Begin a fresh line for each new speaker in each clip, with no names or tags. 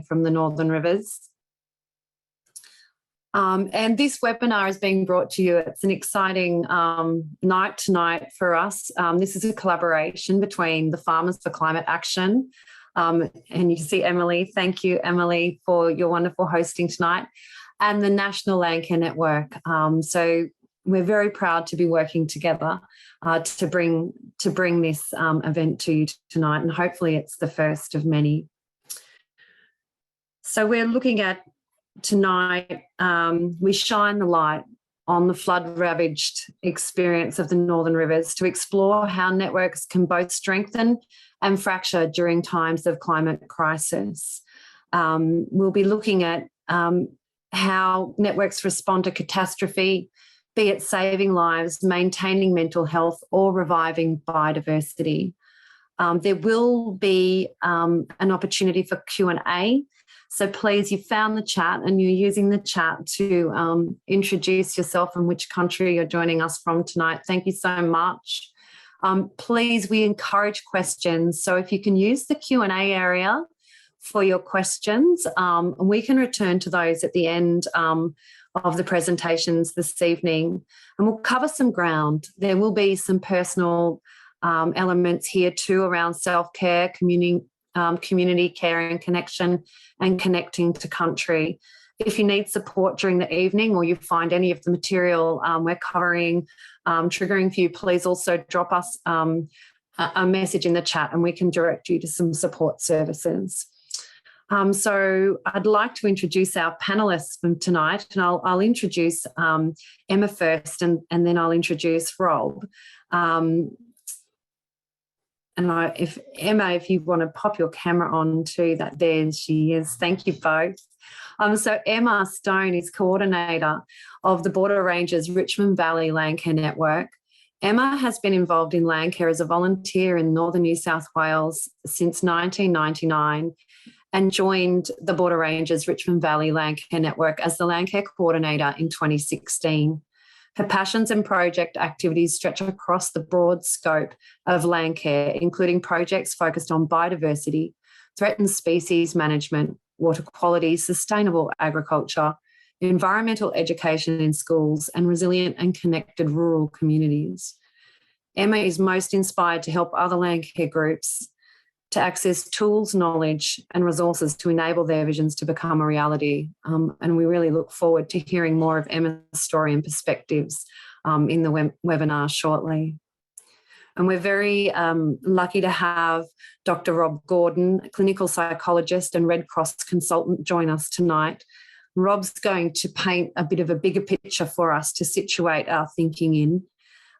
from the Northern Rivers. And this webinar is being brought to you. It's an exciting night tonight for us. This is a collaboration between the Farmers for Climate Action. And you can see Emily. Thank you, Emily, for your wonderful hosting tonight. And the National Landcare Network. So we're very proud to be working together to bring this event to you tonight. And hopefully it's the first of many. So we're looking at tonight, we shine the light on the flood-ravaged experience of the Northern Rivers to explore how networks can both strengthen and fracture during times of climate crisis. We'll be looking at how networks respond to catastrophe, be it saving lives, maintaining mental health, or reviving biodiversity. There will be an opportunity for Q&A. So please, you found the chat and you're using the chat to introduce yourself and which country you're joining us from tonight. Thank you so much. Please, we encourage questions. So if you can use the Q&A area for your questions, and we can return to those at the end of the presentations this evening. And we'll cover some ground. There will be some personal elements here too around self-care, community care and connection, and connecting to country. If you need support during the evening or you find any of the material we're covering triggering for you, please also drop us a message in the chat and we can direct you to some support services. So I'd like to introduce our panellists from tonight, and I'll introduce Emma first, and then I'll introduce Rob. And if Emma, if you want to pop your camera on too, there she is. Thank you both. So Emma Stone is coordinator of the Border Ranges Richmond Valley Landcare Network. Emma has been involved in landcare as a volunteer in northern New South Wales since 1999 and joined the Border Ranges Richmond Valley Landcare Network as the Landcare Coordinator in 2016. Her passions and project activities stretch across the broad scope of landcare, including projects focused on biodiversity, threatened species management, water quality, sustainable agriculture, environmental education in schools, and resilient and connected rural communities. Emma is most inspired to help other landcare groups to access tools, knowledge, and resources to enable their visions to become a reality. And we really look forward to hearing more of Emma's story and perspectives in the webinar shortly. And we're very lucky to have Dr. Rob Gordon, a clinical psychologist and Red Cross consultant, join us tonight. Rob's going to paint a bit of a bigger picture for us to situate our thinking in.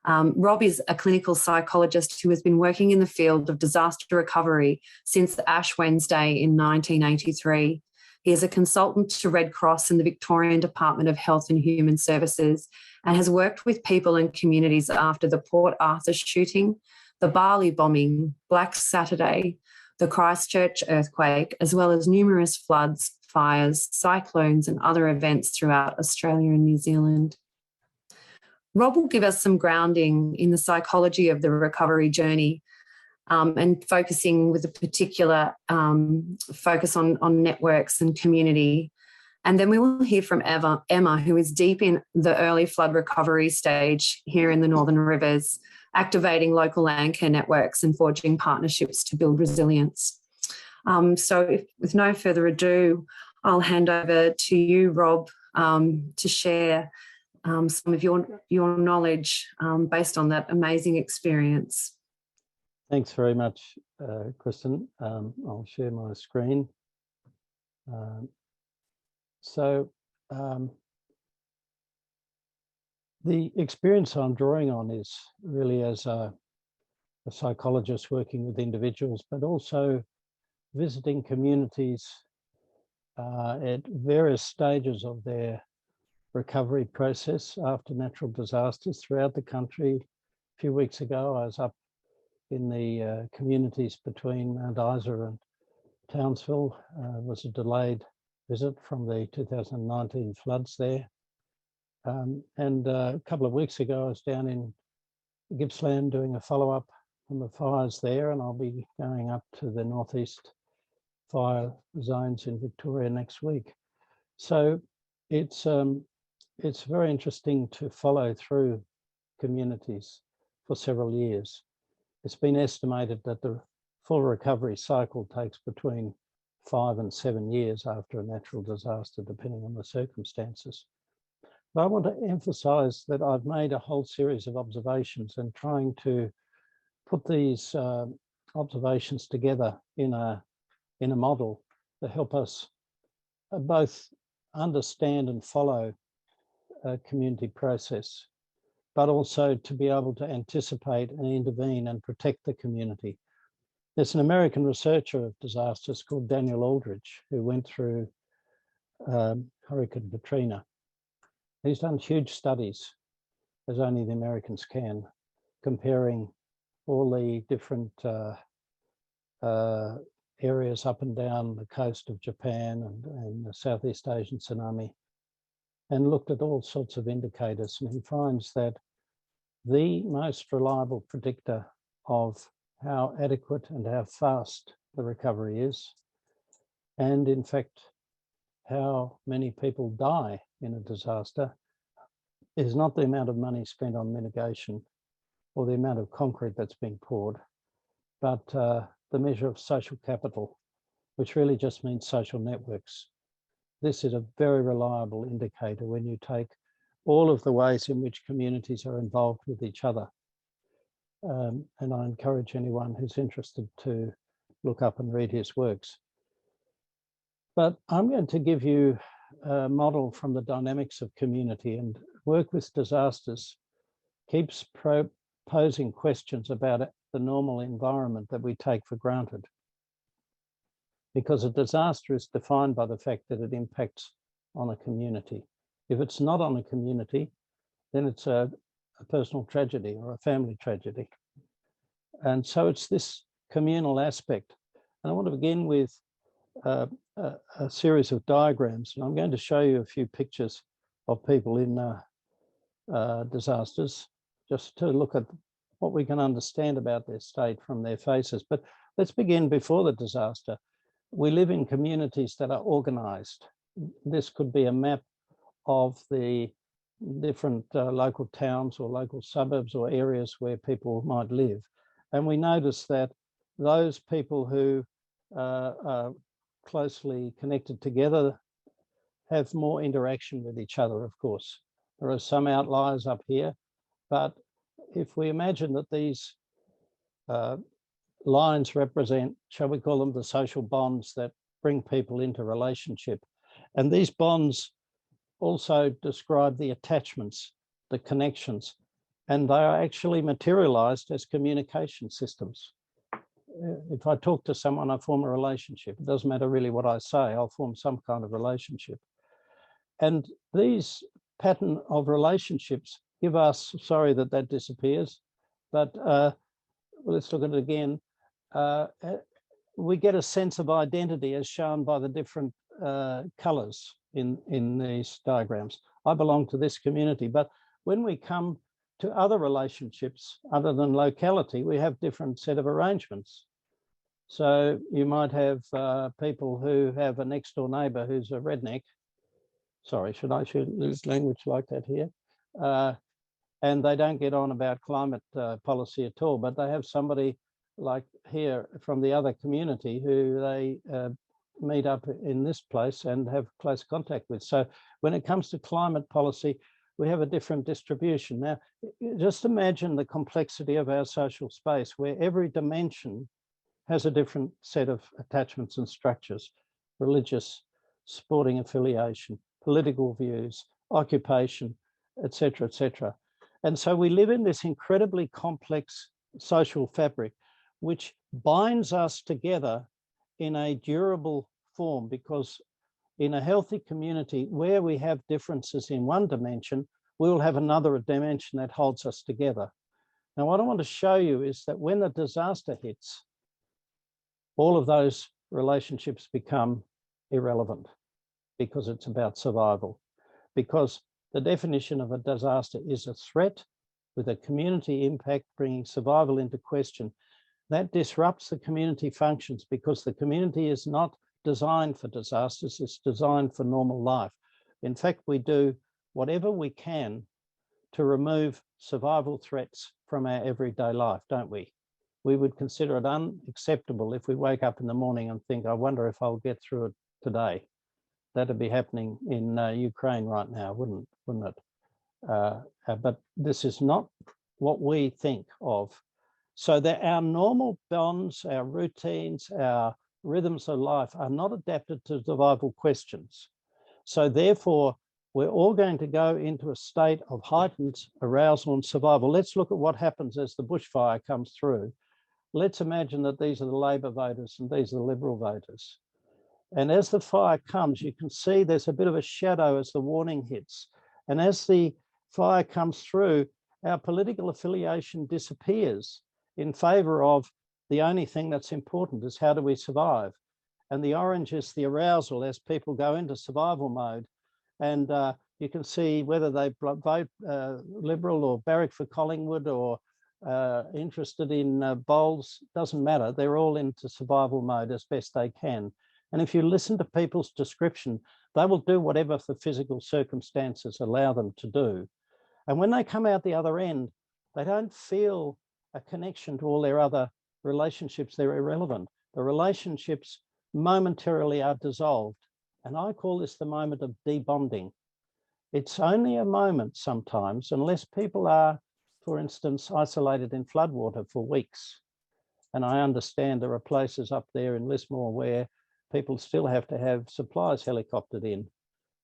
Rob is a clinical psychologist who has been working in the field of disaster recovery since Ash Wednesday in 1983. He is a consultant to Red Cross and the Victorian Department of Health and Human Services and has worked with people and communities after the Port Arthur shooting, the Bali bombing, Black Saturday, the Christchurch earthquake, as well as numerous floods, fires, cyclones and other events throughout Australia and New Zealand. Rob will give us some grounding in the psychology of the recovery journey and focusing with a particular focus on networks and community. And then we will hear from Emma, who is deep in the early flood recovery stage here in the Northern Rivers, activating local landcare networks and forging partnerships to build resilience. So with no further ado, I'll hand over to you, Rob, to share some of your knowledge based on that amazing experience.
Thanks very much, Kristen. I'll share my screen. The experience I'm drawing on is really as a psychologist working with individuals, but also visiting communities at various stages of their recovery process after natural disasters throughout the country. A few weeks ago, I was up in the communities between Mount Isa and Townsville. It was a delayed visit from the 2019 floods there. And a couple of weeks ago, I was down in Gippsland doing a follow-up on the fires there, and I'll be going up to the northeast fire zones in Victoria next week. So it's very interesting to follow through communities for several years. It's been estimated that the full recovery cycle takes between 5 and 7 years after a natural disaster, depending on the circumstances. But I want to emphasize that I've made a whole series of observations and trying to put these observations together in a model to help us both understand and follow a community process, but also to be able to anticipate and intervene and protect the community. There's an American researcher of disasters called Daniel Aldridge, who went through Hurricane Katrina. He's done huge studies, as only the Americans can, comparing all the different areas up and down the coast of Japan and the Southeast Asian tsunami, and looked at all sorts of indicators. And he finds that the most reliable predictor of how adequate and how fast the recovery is, and in fact, how many people die in a disaster, is not the amount of money spent on mitigation or the amount of concrete that's being poured, but the measure of social capital, which really just means social networks. This is a very reliable indicator when you take all of the ways in which communities are involved with each other. And I encourage anyone who's interested to look up and read his works. But I'm going to give you a model from the dynamics of community, and work with disasters keeps posing questions about the normal environment that we take for granted. Because a disaster is defined by the fact that it impacts on a community. If it's not on a community, then it's a personal tragedy or a family tragedy. And so it's this communal aspect. And I want to begin with a series of diagrams. And I'm going to show you a few pictures of people in disasters, just to look at what we can understand about their state from their faces. But let's begin before the disaster. We live in communities that are organized. This could be a map of the different local towns or local suburbs or areas where people might live. And we notice that those people who are closely connected together have more interaction with each other, of course. There are some outliers up here, but if we imagine that these lines represent, shall we call them, the social bonds that bring people into relationship. And these bonds also describe the attachments, the connections, and they are actually materialized as communication systems. If I talk to someone, I form a relationship. It doesn't matter really what I say, I'll form some kind of relationship. And these pattern of relationships give us, sorry that disappears, but let's look at it again. We get a sense of identity as shown by the different colors in these diagrams. I belong to this community, but when we come to other relationships other than locality, we have different set of arrangements. So you might have people who have a next door neighbor who's a redneck. Sorry, should I use language like that here? And they don't get on about climate policy at all, but they have somebody like here from the other community who they meet up in this place and have close contact with. So when it comes to climate policy, we have a different distribution. Now, just imagine the complexity of our social space where every dimension has a different set of attachments and structures: religious, sporting affiliation, political views, occupation, etc., etc. And so we live in this incredibly complex social fabric, which binds us together in a durable form, because in a healthy community where we have differences in one dimension, we will have another dimension that holds us together. Now, what I want to show you is that when the disaster hits, all of those relationships become irrelevant because it's about survival. Because the definition of a disaster is a threat with a community impact bringing survival into question. that disrupts the community functions, because the community is not designed for disasters, it's designed for normal life. In fact, we do whatever we can to remove survival threats from our everyday life, don't we? We would consider it unacceptable if we wake up in the morning and think, I wonder if I'll get through it today. That'd be happening in Ukraine right now, wouldn't it? But this is not what we think of. So that our normal bonds, our routines, our rhythms of life are not adapted to survival questions. So therefore, we're all going to go into a state of heightened arousal and survival. Let's look at what happens as the bushfire comes through. Let's imagine that these are the Labor voters and these are the Liberal voters. And as the fire comes, you can see there's a bit of a shadow as the warning hits. And as the fire comes through, our political affiliation disappears in favour of the only thing that's important is how do we survive? And the orange is the arousal as people go into survival mode. And you can see whether they vote Liberal or barrack for Collingwood or interested in Bowles, doesn't matter. They're all into survival mode as best they can. And if you listen to people's description, they will do whatever the physical circumstances allow them to do. And when they come out the other end, they don't feel a connection to all their other relationships. They're irrelevant. The relationships momentarily are dissolved. And I call this the moment of debonding. It's only a moment sometimes, unless people are, for instance, isolated in floodwater for weeks. And I understand there are places up there in Lismore where people still have to have supplies helicoptered in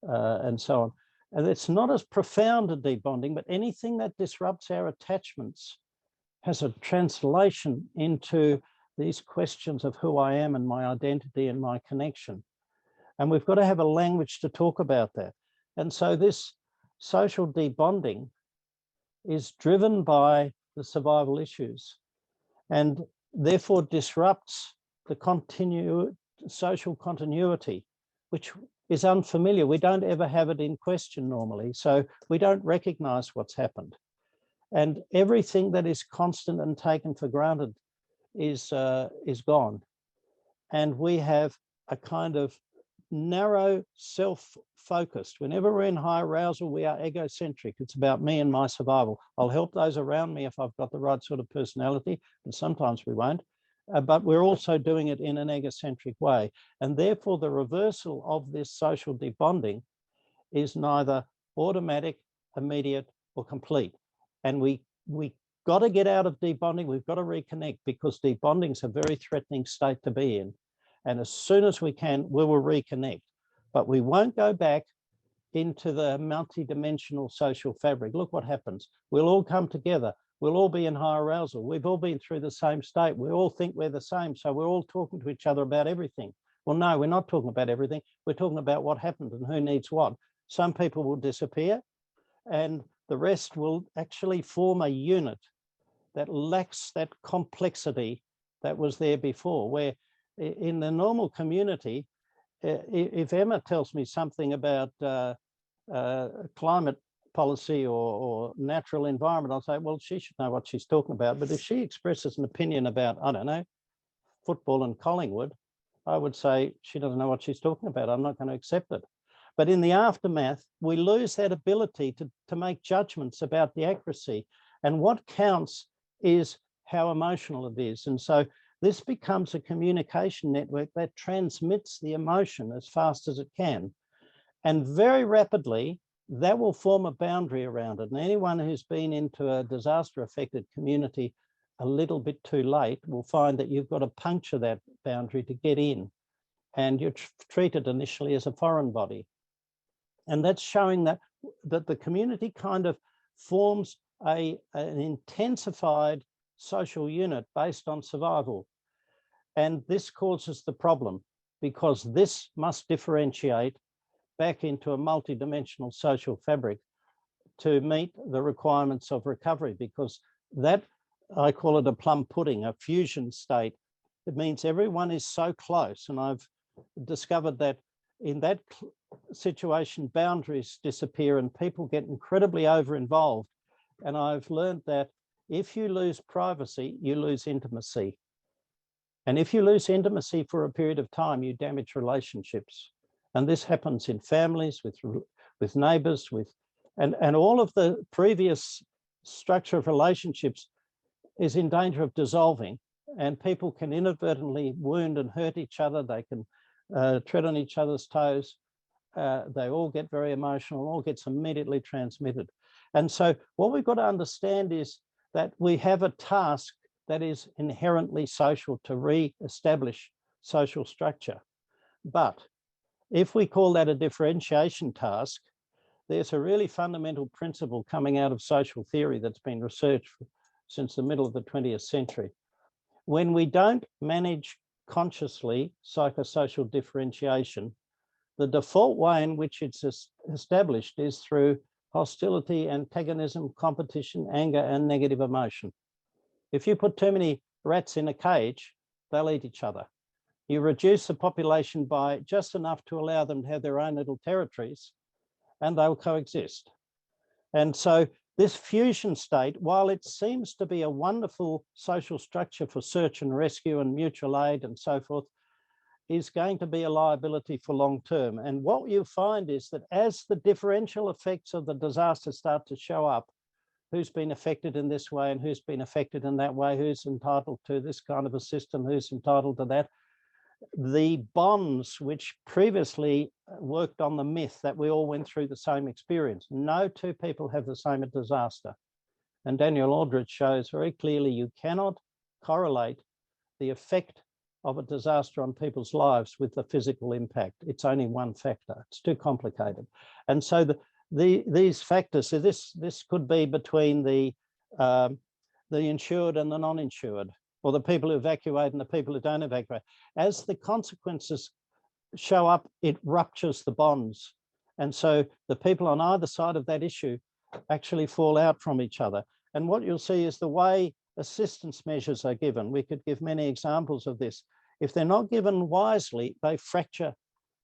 and so on. And it's not as profound a debonding, but anything that disrupts our attachments has a translation into these questions of who I am and my identity and my connection. And we've got to have a language to talk about that. And so this social debonding is driven by the survival issues and therefore disrupts the social continuity, which is unfamiliar. We don't ever have it in question normally, so we don't recognize what's happened. And everything that is constant and taken for granted is gone. And we have a kind of narrow self-focused. Whenever we're in high arousal, we are egocentric. It's about me and my survival. I'll help those around me if I've got the right sort of personality, but sometimes we won't. But we're also doing it in an egocentric way. And therefore, the reversal of this social debonding is neither automatic, immediate, or complete. And we got to get out of debonding. We've got to reconnect, because debonding is a very threatening state to be in. And as soon as we can, we will reconnect. But we won't go back into the multi-dimensional social fabric. Look what happens. We'll all come together. We'll all be in high arousal. We've all been through the same state. We all think we're the same. So we're all talking to each other about everything. Well, no, we're not talking about everything. We're talking about what happened and who needs what. Some people will disappear and the rest will actually form a unit that lacks that complexity that was there before, where in the normal community, if Emma tells me something about climate policy or natural environment, I'll say, well, she should know what she's talking about. But if she expresses an opinion about, I don't know, football and Collingwood, I would say she doesn't know what she's talking about. I'm not going to accept it. But in the aftermath, we lose that ability to make judgments about the accuracy. And what counts is how emotional it is. And so this becomes a communication network that transmits the emotion as fast as it can. And very rapidly, that will form a boundary around it. And anyone who's been into a disaster-affected community a little bit too late will find that you've got to puncture that boundary to get in. And you're treated initially as a foreign body. And that's showing that the community kind of forms an intensified social unit based on survival. And this causes the problem, because this must differentiate back into a multidimensional social fabric to meet the requirements of recovery, because that, I call it a plum pudding, a fusion state. It means everyone is so close. And I've discovered that in that situation, boundaries disappear and people get incredibly over-involved. And I've learned that if you lose privacy, you lose intimacy. And if you lose intimacy for a period of time, you damage relationships. And this happens in families, with neighbors, and all of the previous structure of relationships is in danger of dissolving, and people can inadvertently wound and hurt each other. They can tread on each other's toes. They all get very emotional, all gets immediately transmitted. And so what we've got to understand is that we have a task that is inherently social to re-establish social structure. But if we call that a differentiation task, there's a really fundamental principle coming out of social theory that's been researched since the middle of the 20th century. When we don't manage consciously psychosocial differentiation, the default way in which it's established is through hostility, antagonism, competition, anger, and negative emotion. If you put too many rats in a cage, they'll eat each other. You reduce the population by just enough to allow them to have their own little territories, and they'll coexist. And so this fusion state, while it seems to be a wonderful social structure for search and rescue and mutual aid and so forth, is going to be a liability for long term. And what you find is that as the differential effects of the disaster start to show up, who's been affected in this way and who's been affected in that way, who's entitled to this kind of a system, who's entitled to that, the bonds which previously worked on the myth that we all went through the same experience. No two people have the same disaster. And Daniel Aldrich shows very clearly you cannot correlate the effect of a disaster on people's lives with the physical impact. It's only one factor. It's too complicated. And so these factors, so this could be between the insured and the non-insured, or the people who evacuate and the people who don't evacuate. As the consequences show up, it ruptures the bonds. And so the people on either side of that issue actually fall out from each other. And what you'll see is the way assistance measures are given. We could give many examples of this. If they're not given wisely, they fracture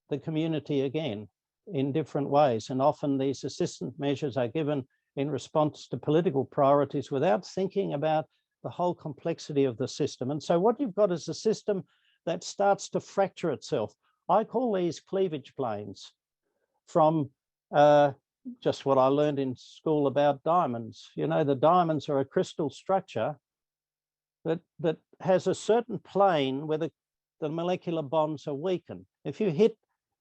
the community again in different ways. And often these assistance measures are given in response to political priorities without thinking about the whole complexity of the system. And so what you've got is a system that starts to fracture itself. I call these cleavage planes, from just what I learned in school about diamonds. You know, the diamonds are a crystal structure that has a certain plane where the molecular bonds are weakened. If you hit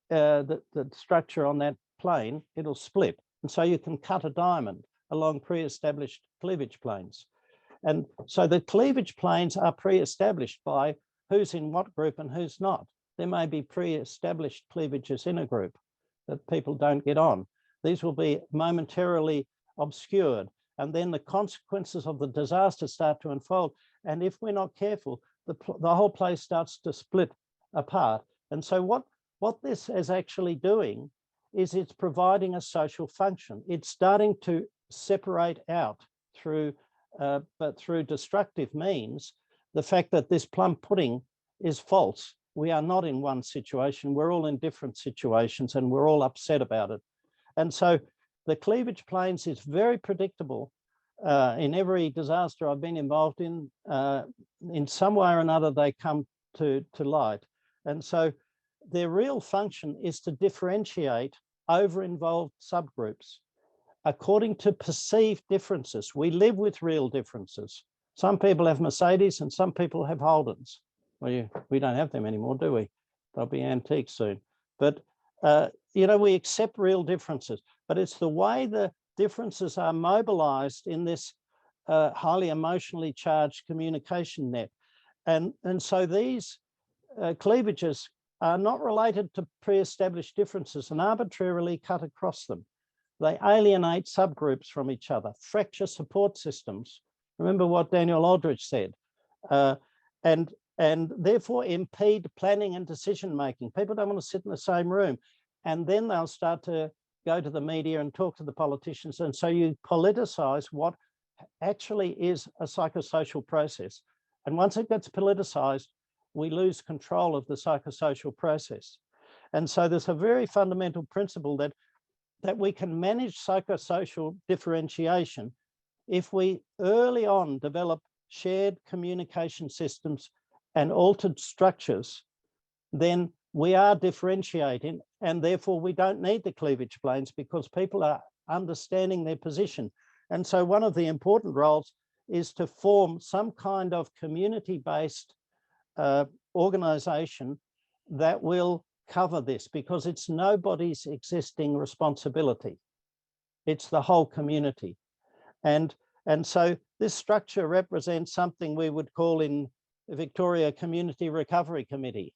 the structure on that plane, it'll split. And so you can cut a diamond along pre-established cleavage planes. And so the cleavage planes are pre-established by who's in what group and who's not. There may be pre-established cleavages in a group that people don't get on. These will be momentarily obscured, and then the consequences of the disaster start to unfold. And if we're not careful, the whole place starts to split apart. And so what this is actually doing is it's providing a social function. It's starting to separate out through, but through destructive means, the fact that this plum pudding is false. We are not in one situation. We're all in different situations, and we're all upset about it. And so the cleavage planes is very predictable. In every disaster I've been involved in some way or another, they come to light. And so their real function is to differentiate over-involved subgroups according to perceived differences. We live with real differences. Some people have Mercedes and some people have Holdens. Well, we don't have them anymore, do we? They'll be antiques soon. But, you know, we accept real differences, but it's the way the differences are mobilized in this highly emotionally charged communication net. And so these cleavages are not related to pre-established differences and arbitrarily cut across them. They alienate subgroups from each other, fracture support systems. Remember what Daniel Aldrich said, and therefore impede planning and decision-making. People don't want to sit in the same room, and then they'll start to go to the media and talk to the politicians. And so you politicize what actually is a psychosocial process. And once it gets politicized, we lose control of the psychosocial process. And so there's a very fundamental principle that we can manage psychosocial differentiation if we early on develop shared communication systems and altered structures, then we are differentiating, and therefore we don't need the cleavage planes because people are understanding their position. And so one of the important roles is to form some kind of community-based organisation that will cover this, because it's nobody's existing responsibility. It's the whole community. And so this structure represents something we would call in Victoria Community Recovery Committee,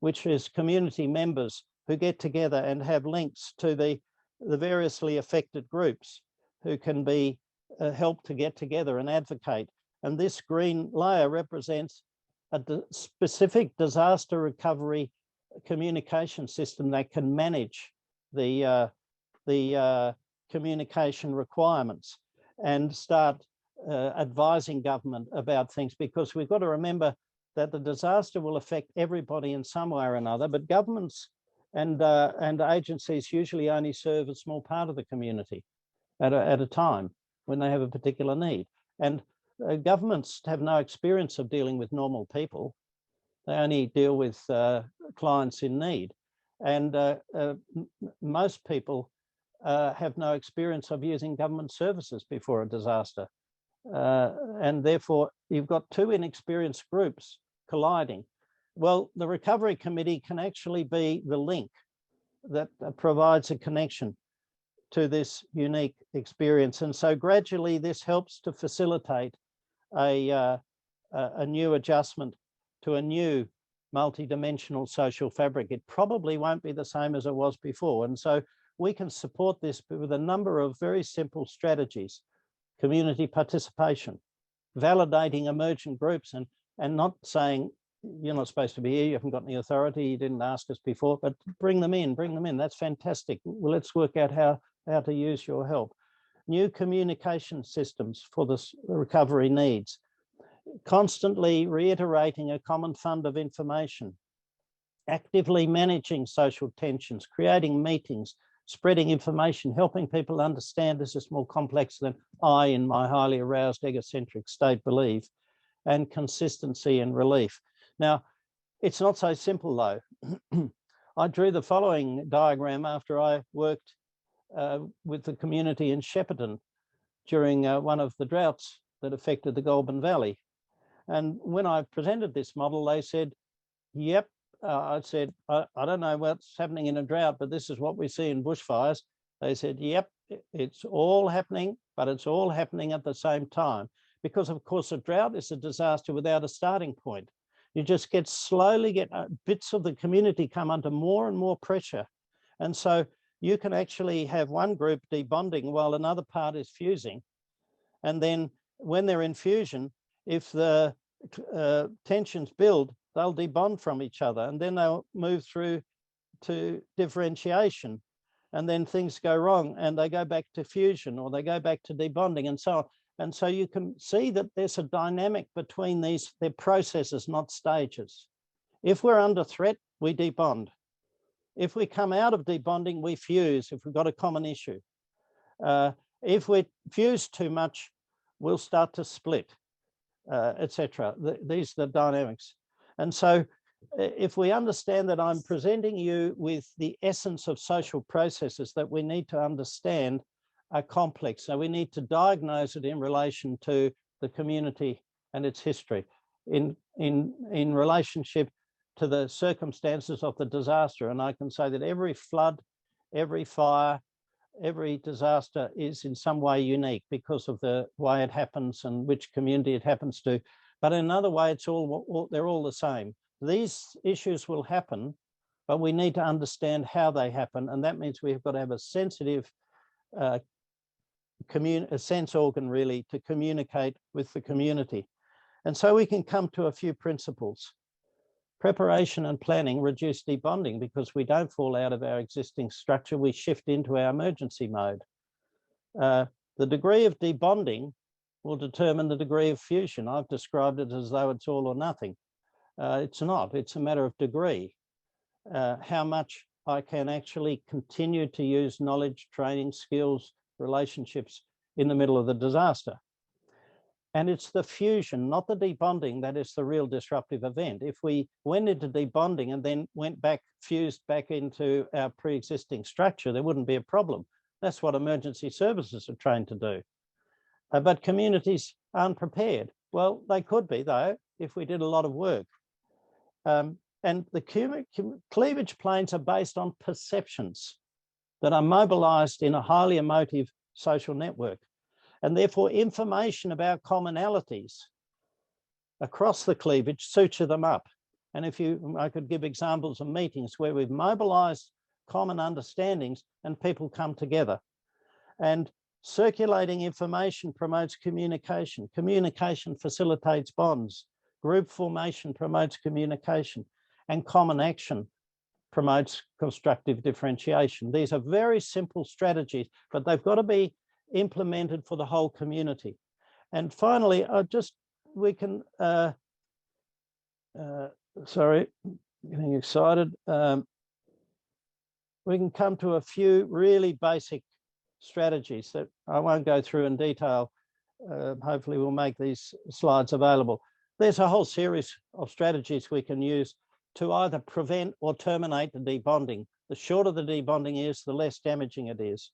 which is community members who get together and have links to the variously affected groups who can be helped to get together and advocate. And this green layer represents a specific disaster recovery communication system that can manage the communication requirements and start advising government about things, because we've got to remember that the disaster will affect everybody in some way or another, but governments and agencies usually only serve a small part of the community at a time when they have a particular need. And governments have no experience of dealing with normal people. They only deal with clients in need. And most people have no experience of using government services before a disaster. And therefore, you've got two inexperienced groups colliding. Well, the Recovery Committee can actually be the link that provides a connection to this unique experience. And so gradually this helps to facilitate a new adjustment to a new multidimensional social fabric. It probably won't be the same as it was before. And so we can support this with a number of very simple strategies: community participation, validating emergent groups, and not saying, you're not supposed to be here, you haven't got any authority, you didn't ask us before, but bring them in, that's fantastic. Well, let's work out how to use your help. New communication systems for the recovery needs, constantly reiterating a common fund of information, actively managing social tensions, creating meetings, spreading information, helping people understand this is more complex than I, in my highly aroused egocentric state, believe, and consistency and relief. Now, it's not so simple though. I drew the following diagram after I worked with the community in Shepparton during one of the droughts that affected the Goulburn Valley. And when I presented this model, they said, yep. I said, I don't know what's happening in a drought, but this is what we see in bushfires. They said, yep, it's all happening, but it's all happening at the same time. Because of course, a drought is a disaster without a starting point. You just slowly get bits of the community come under more and more pressure. And so you can actually have one group debonding while another part is fusing. And then when they're in fusion, if the tensions build, they'll debond from each other, and then they'll move through to differentiation, and then things go wrong and they go back to fusion, or they go back to debonding, and so on. And so you can see that there's a dynamic between these. They're processes, not stages. If we're under threat, we debond. If we come out of debonding, we fuse if we've got a common issue. If we fuse too much, we'll start to split, etc. These are the dynamics. And so if we understand that I'm presenting you with the essence of social processes that we need to understand are complex, so we need to diagnose it in relation to the community and its history, in relationship to the circumstances of the disaster. And I can say that every flood, every fire, every disaster is in some way unique because of the way it happens and which community it happens to. But in another way, they're all the same. These issues will happen, but we need to understand how they happen. And that means we've got to have a sensitive a sense organ, really, to communicate with the community. And so we can come to a few principles. Preparation and planning reduce debonding because we don't fall out of our existing structure, we shift into our emergency mode. The degree of debonding will determine the degree of fusion. I've described it as though it's all or nothing. It's not, it's a matter of degree. How much I can actually continue to use knowledge, training, skills, relationships in the middle of the disaster. And it's the fusion, not the debonding, that is the real disruptive event. If we went into debonding and then went back, fused back into our pre-existing structure, there wouldn't be a problem. That's what emergency services are trained to do. But communities aren't prepared. Well, they could be, though, if we did a lot of work. And the cleavage planes are based on perceptions that are mobilized in a highly emotive social network. And therefore, information about commonalities across the cleavage suture them up. And I could give examples of meetings where we've mobilized common understandings and people come together. And circulating information promotes communication. Communication facilitates bonds. Group formation promotes communication. And common action promotes constructive differentiation. These are very simple strategies, but they've got to be implemented for the whole community. And finally, sorry, getting excited. We can come to a few really basic strategies that I won't go through in detail. Hopefully we'll make these slides available. There's a whole series of strategies we can use to either prevent or terminate the debonding. The shorter the debonding is, the less damaging it is.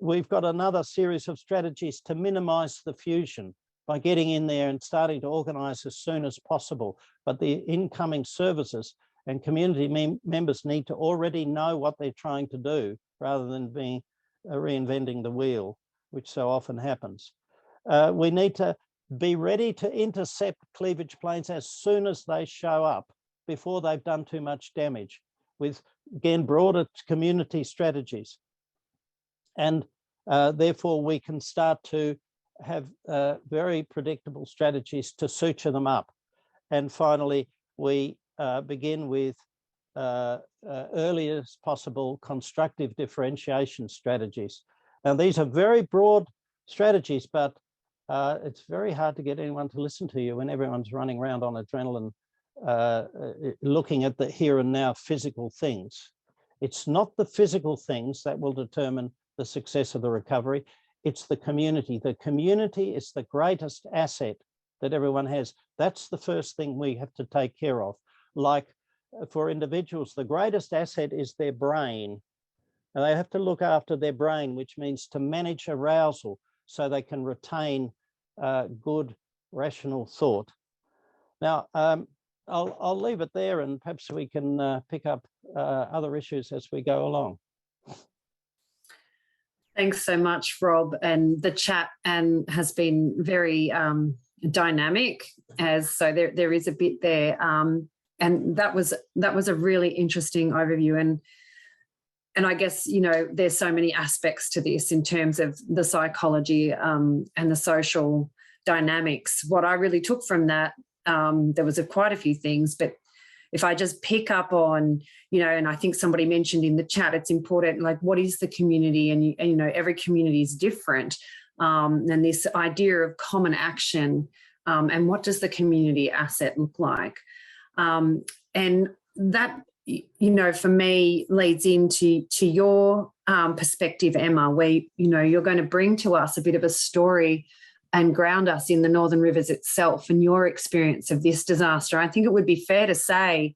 We've got another series of strategies to minimize the fusion by getting in there and starting to organize as soon as possible. But the incoming services and community members need to already know what they're trying to do rather than being reinventing the wheel, which so often happens. We need to be ready to intercept cleavage planes as soon as they show up before they've done too much damage with, again, broader community strategies. And therefore, we can start to have very predictable strategies to suture them up. And finally, we begin with earliest possible constructive differentiation strategies. Now, these are very broad strategies, but it's very hard to get anyone to listen to you when everyone's running around on adrenaline, looking at the here and now physical things. It's not the physical things that will determine the success of the recovery. It's the community. The community is the greatest asset that everyone has. That's the first thing we have to take care of. Like for individuals, the greatest asset is their brain. And they have to look after their brain, which means to manage arousal so they can retain good, rational thought. Now, I'll leave it there, and perhaps we can pick up other issues as we go along.
Thanks so much, Rob. And the chat has been very dynamic, so there is a bit there, and that was a really interesting overview. And I guess, you know, there's so many aspects to this in terms of the psychology and the social dynamics. What I really took from that, there was quite a few things, but if I just pick up on, you know, and I think somebody mentioned in the chat, it's important, like, what is the community? And you know, every community is different. And this idea of common action, and what does the community asset look like? And that, you know, for me leads into your perspective, Emma, where, you know, you're going to bring to us a bit of a story and ground us in the Northern Rivers itself and your experience of this disaster. I think it would be fair to say,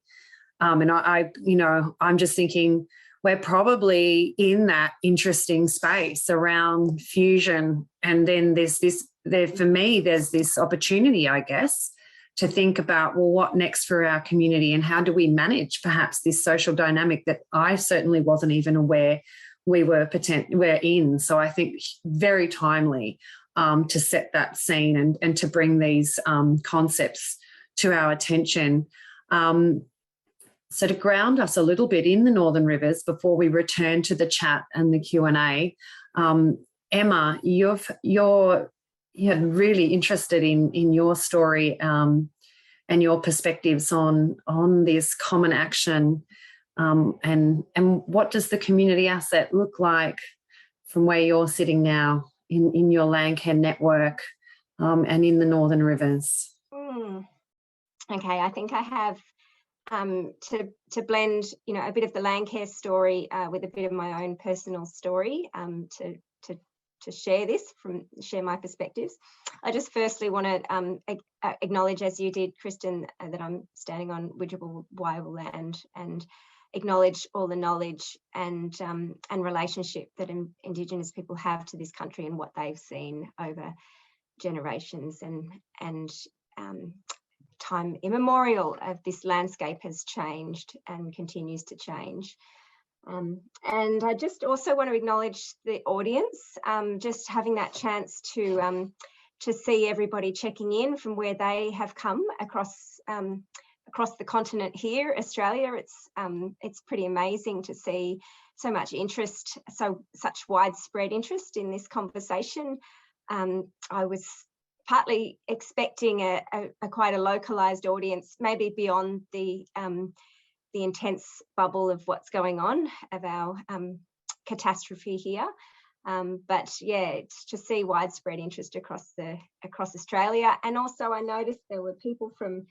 and I you know, I'm just thinking we're probably in that interesting space around fusion. And then for me, there's this opportunity, I guess, to think about, well, what next for our community and how do we manage perhaps this social dynamic that I certainly wasn't even aware we're in. So I think very timely to set that scene and to bring these concepts to our attention. So to ground us a little bit in the Northern Rivers before we return to the chat and the Q&A, Emma, you're really interested in your story and your perspectives on this common action, and what does the community asset look like from where you're sitting now in your Landcare network and in the Northern Rivers?
Okay, I think I have to blend, you know, a bit of the Landcare story with a bit of my own personal story share my perspectives. I just firstly want to acknowledge, as you did, Kristen, that I'm standing on Widgerable land and acknowledge all the knowledge and relationship that Indigenous people have to this country and what they've seen over generations and time immemorial. Of this landscape has changed and continues to change. And I just also want to acknowledge the audience, just having that chance to see everybody checking in from where they have come across the continent here, Australia. It's pretty amazing to see so much interest, such widespread interest in this conversation. I was partly expecting a quite a localized audience, maybe beyond the intense bubble of what's going on, of our catastrophe here. But yeah, it's to see widespread interest across Australia. And also I noticed there were people from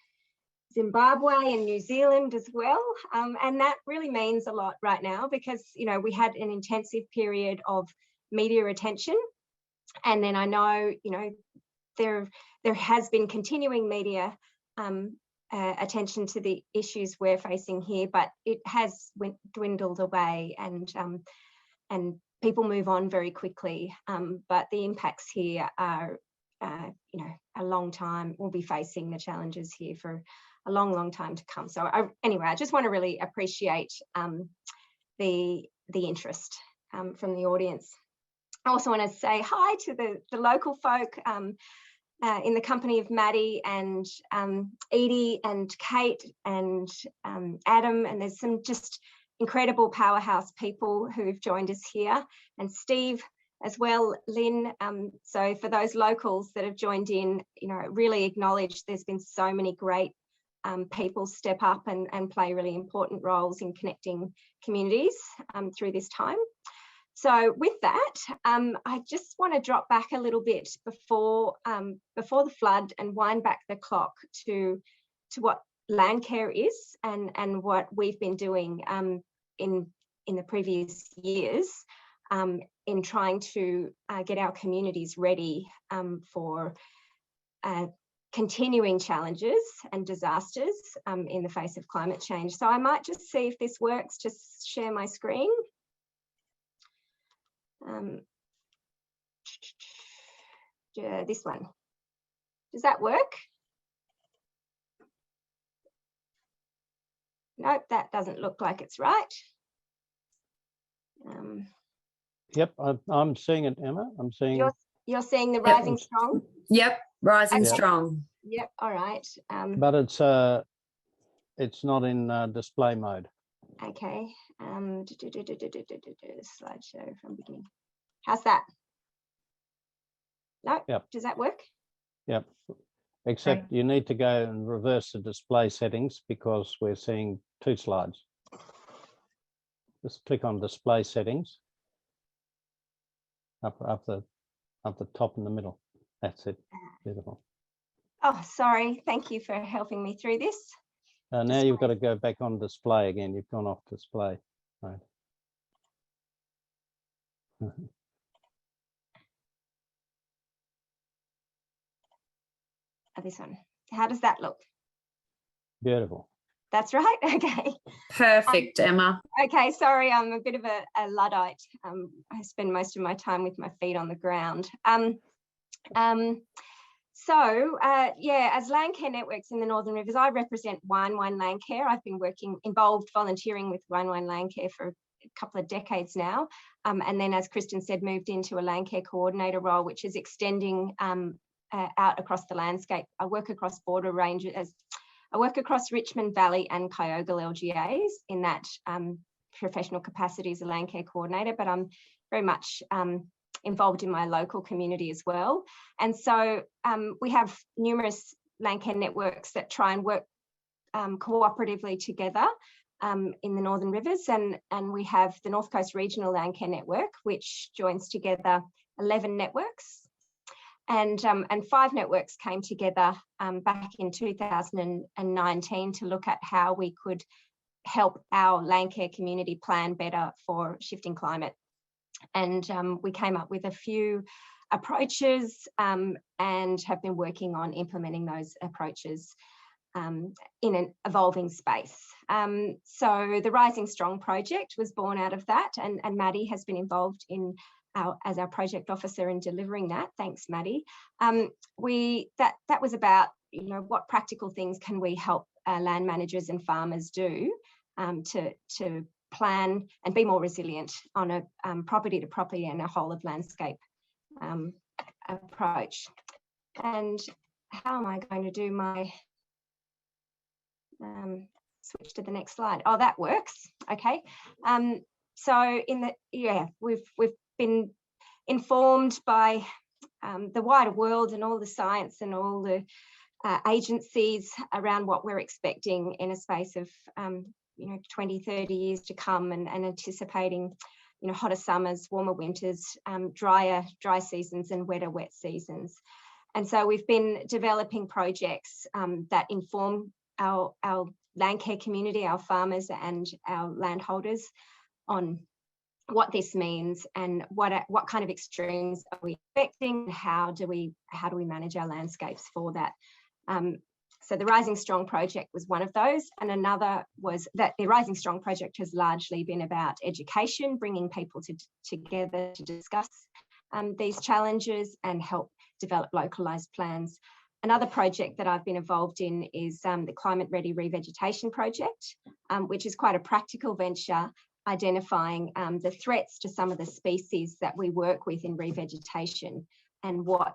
Zimbabwe and New Zealand as well. And that really means a lot right now, because, you know, we had an intensive period of media attention. And then I know, you know, there has been continuing media attention to the issues we're facing here, but it has dwindled away, and people move on very quickly. But the impacts here are, you know, a long time. We'll be facing the challenges here for a long time to come. So anyway, I just want to really appreciate the interest from the audience. I also want to say hi to the local folk in the company of Maddie and Edie and Kate and Adam, and there's some just incredible powerhouse people who've joined us here, and Steve as well, Lynn. So for those locals that have joined in, you know, really acknowledge there's been so many great people step up and play really important roles in connecting communities through this time. So with that, I just want to drop back a little bit before the flood and wind back the clock to what Landcare is and what we've been doing in the previous years in trying to get our communities ready for continuing challenges and disasters in the face of climate change. So I might just see if this works, just share my screen. This one, does that work? Nope, that doesn't look like it's right.
Yep, I'm seeing it, Emma. I'm seeing.
You're seeing the rising strong.
Yep, rising strong.
Yep. All right.
But it's not in display mode.
Okay. Slideshow from beginning. How's that? No.
Yep.
Does that work?
Yep. Except you need to go and reverse the display settings because we're seeing two slides. Just click on display settings. Up the top in the middle. That's it. Beautiful.
Oh, sorry. Thank you for helping me through this.
Now you've got to go back on display again. You've gone off display. Right.
This one. How does that look?
Beautiful.
That's right. Okay.
Perfect, Emma.
Okay, sorry, I'm a bit of a Luddite. I spend most of my time with my feet on the ground. So as Landcare Networks in the Northern Rivers, I represent Wine Landcare. I've been volunteering with Wine Landcare for a couple of decades now. And then, as Kristen said, moved into a Landcare Coordinator role, which is extending out across the landscape. I work across border ranges. I work across Richmond Valley and Kyogle LGAs in that professional capacity as a Landcare Coordinator, but I'm very much involved in my local community as well. And so we have numerous Landcare networks that try and work cooperatively together in the Northern Rivers, and we have the North Coast Regional Landcare Network, which joins together 11 networks. And 5 networks came together back in 2019 to look at how we could help our Landcare community plan better for shifting climate. And we came up with a few approaches and have been working on implementing those approaches in an evolving space. So the Rising Strong project was born out of that, and Maddie has been involved in as our project officer in delivering that. Thanks, Maddie. That was about, you know, what practical things can we help land managers and farmers do to plan and be more resilient on a property to property and a whole of landscape approach. And how am I going to do my switch to the next slide? Oh, that works. Okay. So we've been informed by the wider world and all the science and all the agencies around what we're expecting in a space of 20, 30 years to come, and anticipating, you know, hotter summers, warmer winters, dry seasons and wet seasons. And so we've been developing projects that inform our landcare community, our farmers and our landholders, on what this means and what kind of extremes are we expecting, how do we manage our landscapes for that. So the Rising Strong project was one of those, and another was that the Rising Strong project has largely been about education, bringing people together to discuss these challenges and help develop localised plans. Another project that I've been involved in is the Climate Ready Revegetation project, which is quite a practical venture, identifying the threats to some of the species that we work with in revegetation, and what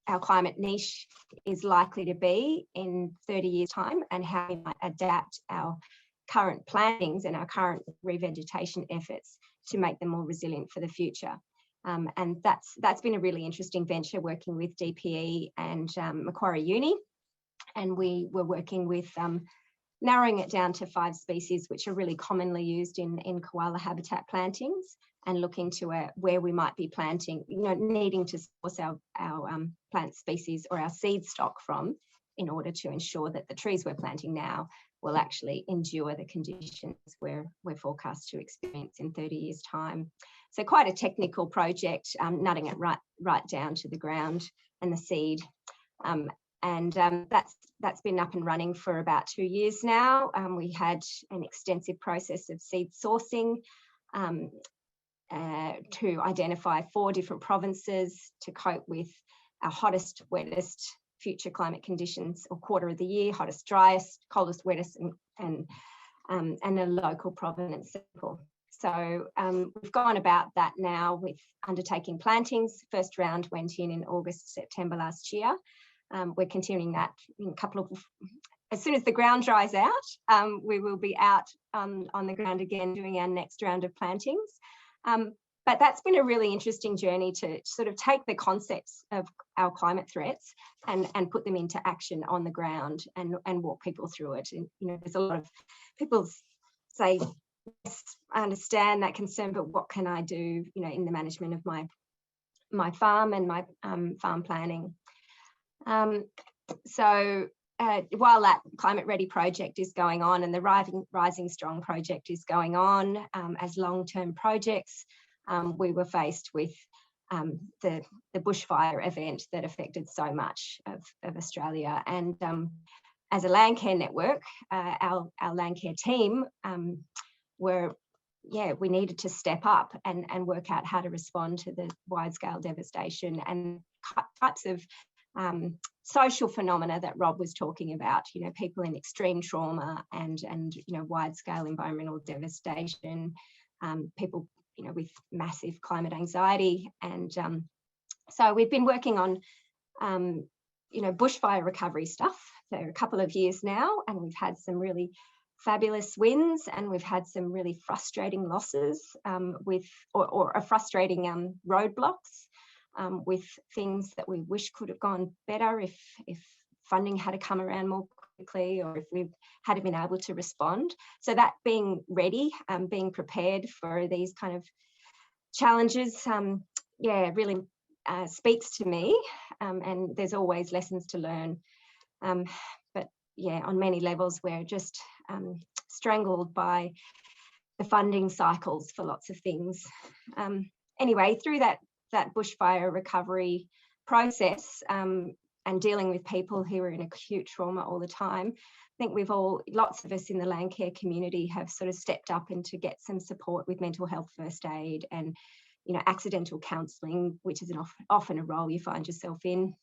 our climate niche is likely to be in 30 years' time, and how we might adapt our current plantings and our current revegetation efforts to make them more resilient for the future. And that's been a really interesting venture, working with DPE and Macquarie Uni. And we were working with narrowing it down to 5 species, which are really commonly used in koala habitat plantings, and looking to where we might be planting, needing to source our plant species or our seed stock from, in order to ensure that the trees we're planting now will actually endure the conditions we're forecast to experience in 30 years' time. So quite a technical project, nutting it right down to the ground and the seed. That's been up and running for about 2 years now. We had an extensive process of seed sourcing to identify 4 different provinces to cope with our hottest, wettest future climate conditions, or quarter of the year, hottest, driest, coldest, wettest, and a local provenance sample. So we've gone about that now with undertaking plantings. First round went in August, September last year. We're continuing that in a couple of, as soon as the ground dries out, we will be out on the ground again doing our next round of plantings. But that's been a really interesting journey to sort of take the concepts of our climate threats and put them into action on the ground, and walk people through it. And, there's a lot of people say, yes, I understand that concern, but what can I do, in the management of my farm and my farm planning? So while that Climate Ready project is going on, and the Rising Strong project is going on as long-term projects, we were faced with the bushfire event that affected so much of Australia. And as a Landcare network, our Landcare team we needed to step up and work out how to respond to the wide-scale devastation and types of social phenomena that Rob was talking about, people in extreme trauma and wide-scale environmental devastation, people with massive climate anxiety. And so we've been working on bushfire recovery stuff for a couple of years now, and we've had some really fabulous wins, and we've had some really frustrating losses or frustrating roadblocks with things that we wish could have gone better if funding had to come around more quickly, or if we had been able to respond. So that being ready, being prepared for these kind of challenges, really speaks to me. And there's always lessons to learn. But on many levels, we're just strangled by the funding cycles for lots of things. Anyway, through that bushfire recovery process and dealing with people who are in acute trauma all the time, I think lots of us in the Landcare community have sort of stepped up and to get some support with mental health first aid and, you know, accidental counselling, which is often a role you find yourself in.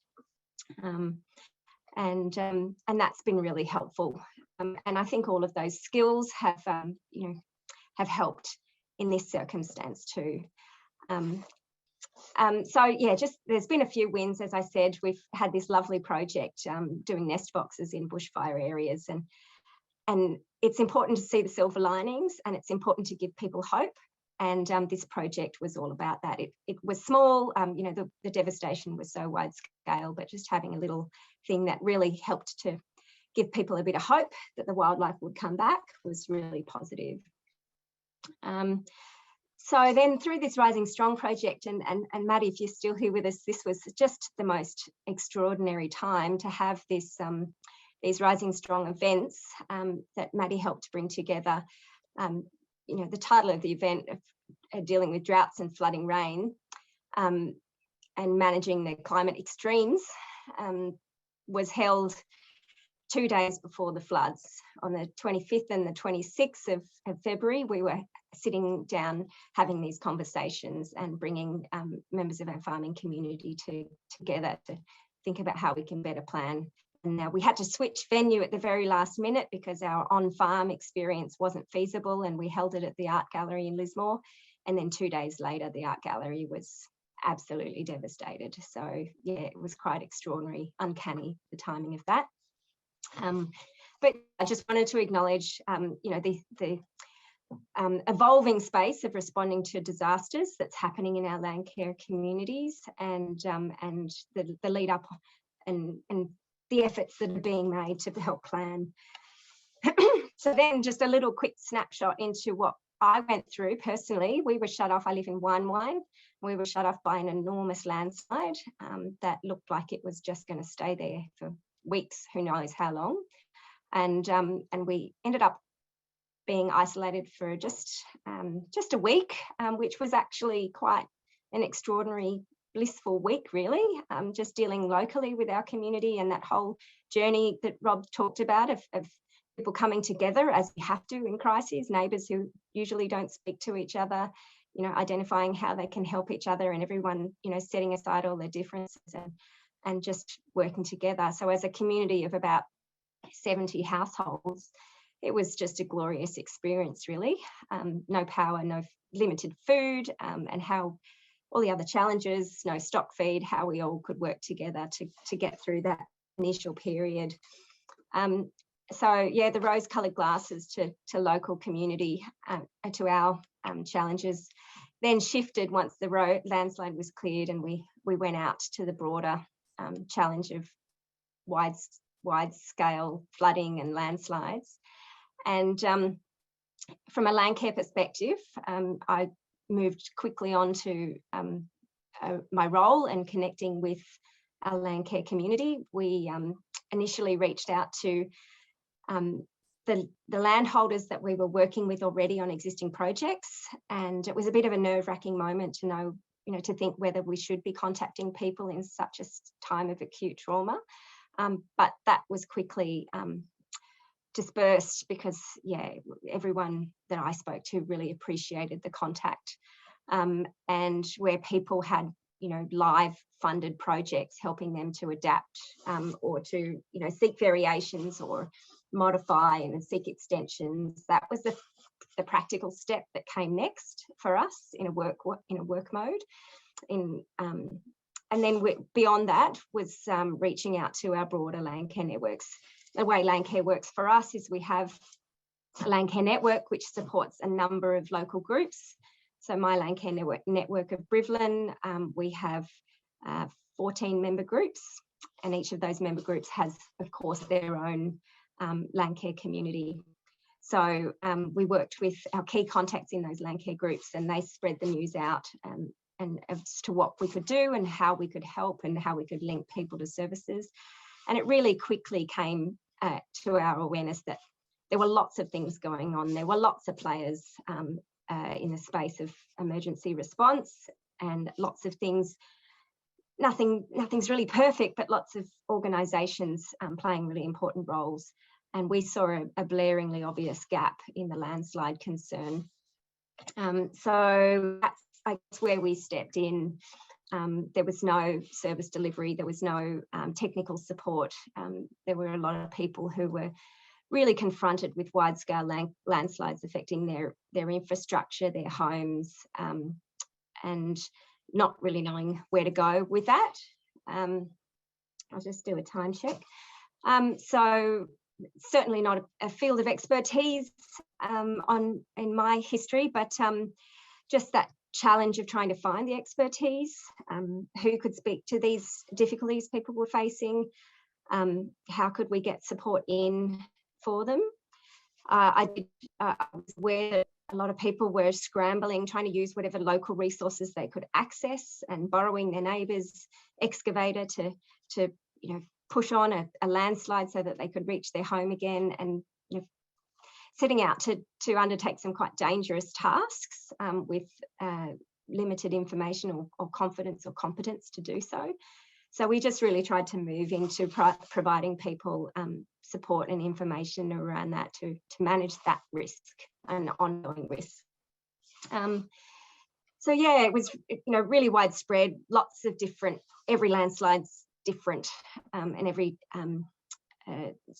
And that's been really helpful. And I think all of those skills have, you know, have helped in this circumstance too. So yeah, there's been a few wins. As I said, we've had this lovely project doing nest boxes in bushfire areas, and it's important to see the silver linings, and it's important to give people hope. And this project was all about that. It was small, you know, the devastation was so wide scale, but just having a little thing that really helped to give people a bit of hope that the wildlife would come back was really positive. So then through this Rising Strong project, and Maddie, if you're still here with us, this was just the most extraordinary time to have this these Rising Strong events that Maddie helped bring together. You know, the title of the event of dealing with droughts and flooding rain and managing the climate extremes was held 2 days before the floods. On the 25th and the 26th of February, we were sitting down having these conversations and bringing members of our farming community together to think about how we can better plan. And now we had to switch venue at the very last minute because our on-farm experience wasn't feasible, and we held it at the Art Gallery in Lismore. And then 2 days later, the Art Gallery was absolutely devastated. So yeah, it was quite extraordinary, uncanny, the timing of that. But I just wanted to acknowledge, you know, the evolving space of responding to disasters that's happening in our Landcare communities, and the lead up and the efforts that are being made to help plan. So then just a little quick snapshot into what I went through personally. We were shut off. I live in Wine. We were shut off by an enormous landslide that looked like it was just going to stay there for weeks, who knows how long. And we ended up being isolated for just a week, which was actually quite an extraordinary, blissful week, really, just dealing locally with our community and that whole journey that Rob talked about of people coming together as we have to in crises, neighbours who usually don't speak to each other, you know, identifying how they can help each other, and everyone, you know, setting aside all their differences and just working together. So as a community of about 70 households, it was just a glorious experience, really. No power, no limited food, and how all the other challenges, no stock feed, how we all could work together to get through that initial period. So yeah, the rose-coloured glasses to local community, to our challenges, then shifted once the landslide was cleared, and we went out to the broader challenge of wide-scale flooding and landslides. And from a Landcare perspective, I moved quickly on to my role and connecting with our Landcare community. We initially reached out to the landholders that we were working with already on existing projects, and it was a bit of a nerve-wracking moment to know, you know, to think whether we should be contacting people in such a time of acute trauma. But that was quickly dispersed because, yeah, everyone that I spoke to really appreciated the contact, and where people had, you know, live funded projects helping them to adapt or to, you know, seek variations or modify and seek extensions. That was the practical step that came next for us in a work mode. And then beyond that was reaching out to our broader Landcare networks. The way Landcare works for us is we have a Landcare network which supports a number of local groups. So my Landcare network of Brivlin, we have 14 member groups, and each of those member groups has, of course, their own Landcare community. So we worked with our key contacts in those Landcare groups, and they spread the news out and as to what we could do and how we could help and how we could link people to services. And it really quickly came to our awareness that there were lots of things going on. There were lots of players in the space of emergency response, and lots of things. Nothing's really perfect, but lots of organisations playing really important roles. And we saw a blaringly obvious gap in the landslide concern. So that's, I guess, where we stepped in. There was no service delivery, there was no technical support. There were a lot of people who were really confronted with wide-scale landslides affecting their infrastructure, their homes, and not really knowing where to go with that. I'll just do a time check. So certainly not a field of expertise in my history, but just that challenge of trying to find the expertise, who could speak to these difficulties people were facing, how could we get support in for them. I was aware that a lot of people were scrambling, trying to use whatever local resources they could access, and borrowing their neighbour's excavator to push on a landslide so that they could reach their home again, and setting out to undertake some quite dangerous tasks with limited information or confidence or competence to do so. So we just really tried to move into providing people support and information around that to manage that risk and ongoing risk. So yeah, it was really widespread, lots of different, every landslide's different, and every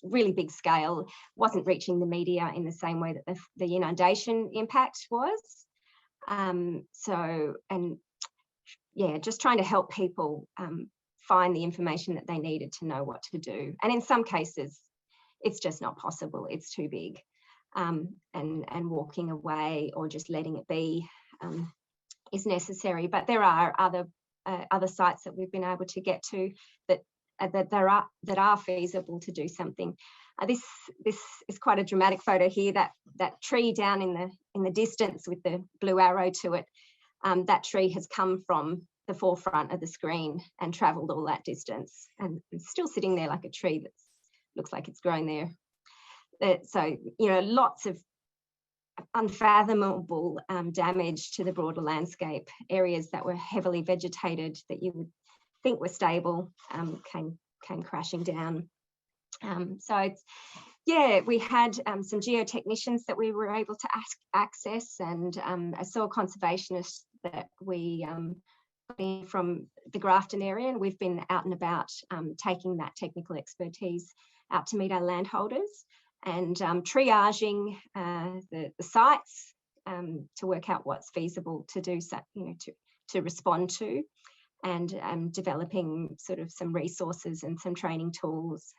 really big scale, wasn't reaching the media in the same way that the inundation impact was. So, and yeah, just trying to help people find the information that they needed to know what to do. And in some cases, it's just not possible, it's too big. And walking away or just letting it be is necessary. But there are other sites that we've been able to get to that are feasible to do something. This is quite a dramatic photo here. That tree down in the distance with the blue arrow to it, that tree has come from the forefront of the screen and travelled all that distance, and it's still sitting there like a tree that looks like it's grown there. So lots of unfathomable damage to the broader landscape. Areas that were heavily vegetated that you would think were stable came crashing down. So it's, yeah, we had some geotechnicians that we were able to access, and a soil conservationist that we from the Grafton area, and we've been out and about taking that technical expertise out to meet our landholders and triaging the sites to work out what's feasible to do, so, to respond to, and developing sort of some resources and some training tools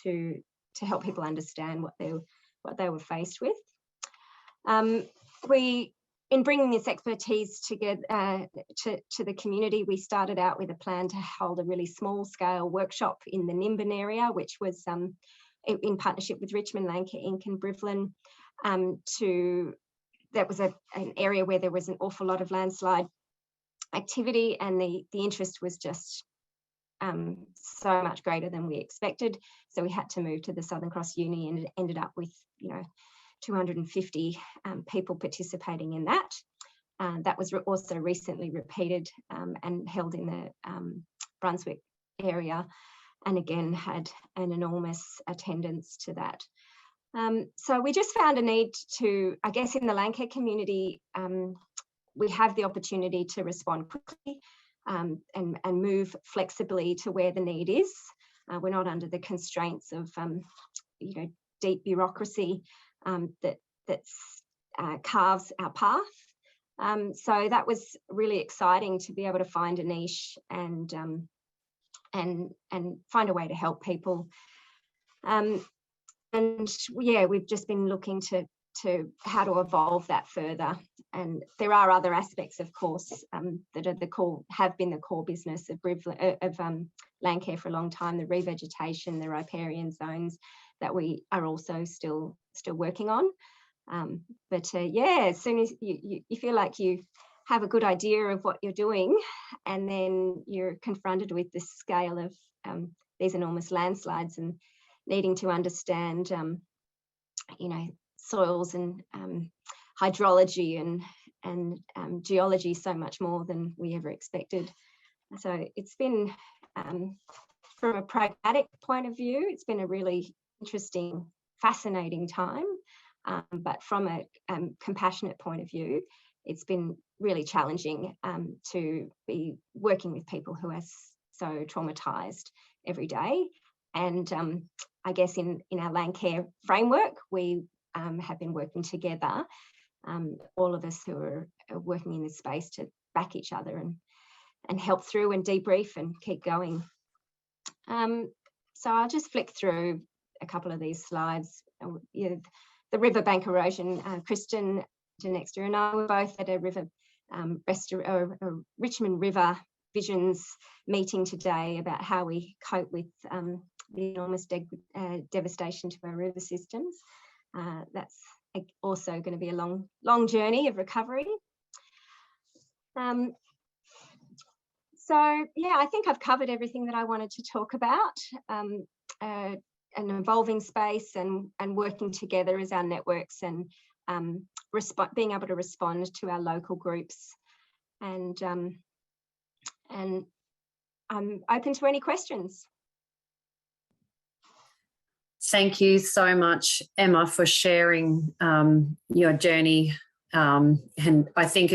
to help people understand what they were faced with. In bringing this expertise together to the community, we started out with a plan to hold a really small-scale workshop in the Nimbin area, which was in partnership with Richmond, Landcare Inc. and Brivlin. That was an area where there was an awful lot of landslide activity, and the interest was just so much greater than we expected. So we had to move to the Southern Cross Uni, and it ended up with 250 people participating in that. That was also recently repeated and held in the Brunswick area, and again had an enormous attendance to that. So we just found a need to, I guess, in the Landcare community, we have the opportunity to respond quickly and move flexibly to where the need is. We're not under the constraints of deep bureaucracy that carves our path. So that was really exciting to be able to find a niche and find a way to help people. And yeah, we've just been looking to how to evolve that further. And there are other aspects, of course, that are have been the core business of Landcare for a long time, the revegetation, the riparian zones that we are also still working on. But yeah, as soon as you feel like you have a good idea of what you're doing, and then you're confronted with the scale of these enormous landslides and needing to understand you know, soils and hydrology and geology so much more than we ever expected. So it's been, from a pragmatic point of view, it's been a really interesting, fascinating time. But from a compassionate point of view, it's been really challenging to be working with people who are so traumatized every day. And I guess in our Landcare framework, we have been working together, all of us who are working in this space, to back each other and help through and debrief and keep going. So I'll just flick through a couple of these slides. The riverbank erosion, Kristen Genexter and I were both at a Richmond River Visions meeting today about how we cope with the enormous devastation to our river systems. That's also going to be a long journey of recovery. So yeah, I think I've covered everything that I wanted to talk about. An evolving space and working together as our networks, and being able to respond to our local groups. And I'm open to any questions.
Thank you so much, Emma, for sharing your journey. And I think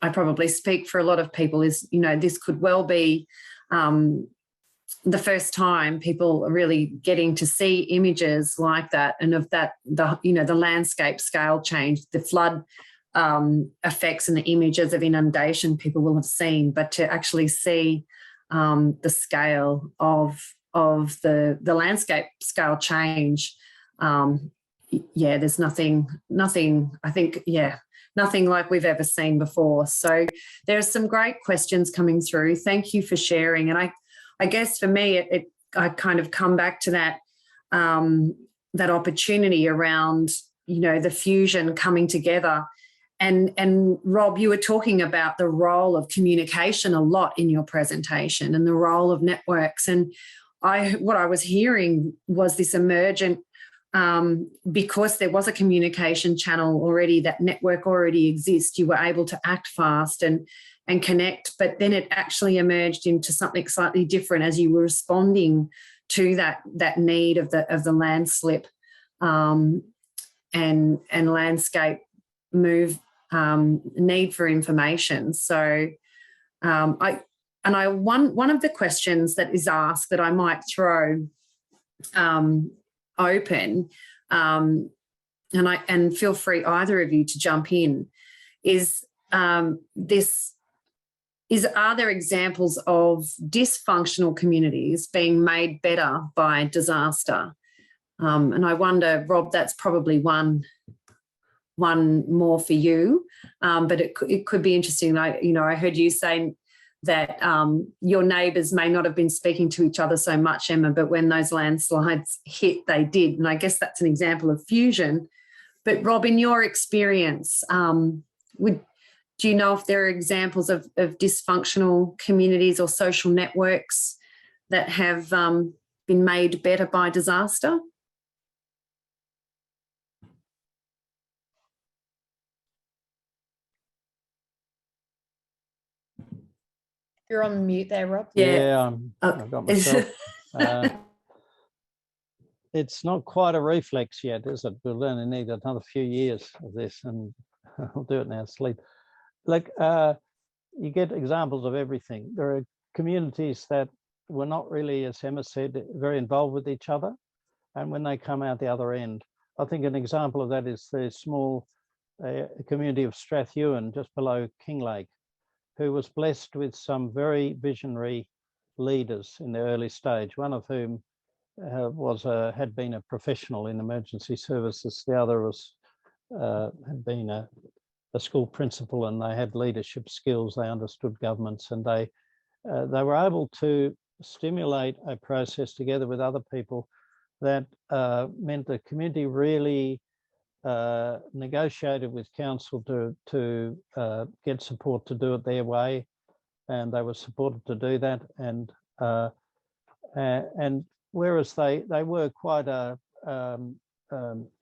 I probably speak for a lot of people, is, you know, this could well be the first time people are really getting to see images like that, and of that, the landscape scale change, the flood effects and the images of inundation people will have seen, but to actually see the scale of the landscape scale change, yeah, there's nothing I think, yeah, nothing like we've ever seen before. So there's some great questions coming through. Thank you for sharing. And I guess for me, I kind of come back to that that opportunity around, you know, the fusion coming together. And Rob, you were talking about the role of communication a lot in your presentation, and the role of networks. And what I was hearing was this emergent, because there was a communication channel already, that network already exists, you were able to act fast and connect, but then it actually emerged into something slightly different as you were responding to that need of the landslip and landscape move, need for information. So one of the questions that is asked that I might throw open, and feel free, either of you, to jump in, is are there examples of dysfunctional communities being made better by disaster? And I wonder, Rob, that's probably one more for you, but it could be interesting. I heard you saying that your neighbours may not have been speaking to each other so much, Emma, but when those landslides hit, they did. And I guess that's an example of fusion. But Rob, in your experience, do you know if there are examples of dysfunctional communities or social networks that have been made better by disaster?
You're on mute there, Rob.
Yeah, I've got myself. It's not quite a reflex yet, is it? We'll only need another few years of this, and I'll do it in our sleep. Like, you get examples of everything. There are communities that were not really, as Emma said, very involved with each other, and when they come out the other end, I think an example of that is the small community of Strathewen, just below Kinglake, who was blessed with some very visionary leaders in the early stage, one of whom had been a professional in emergency services. The other had been a school principal, and they had leadership skills. They understood governments, and they were able to stimulate a process together with other people that meant the community really negotiated with council to get support to do it their way, and they were supported to do that. And whereas they were quite a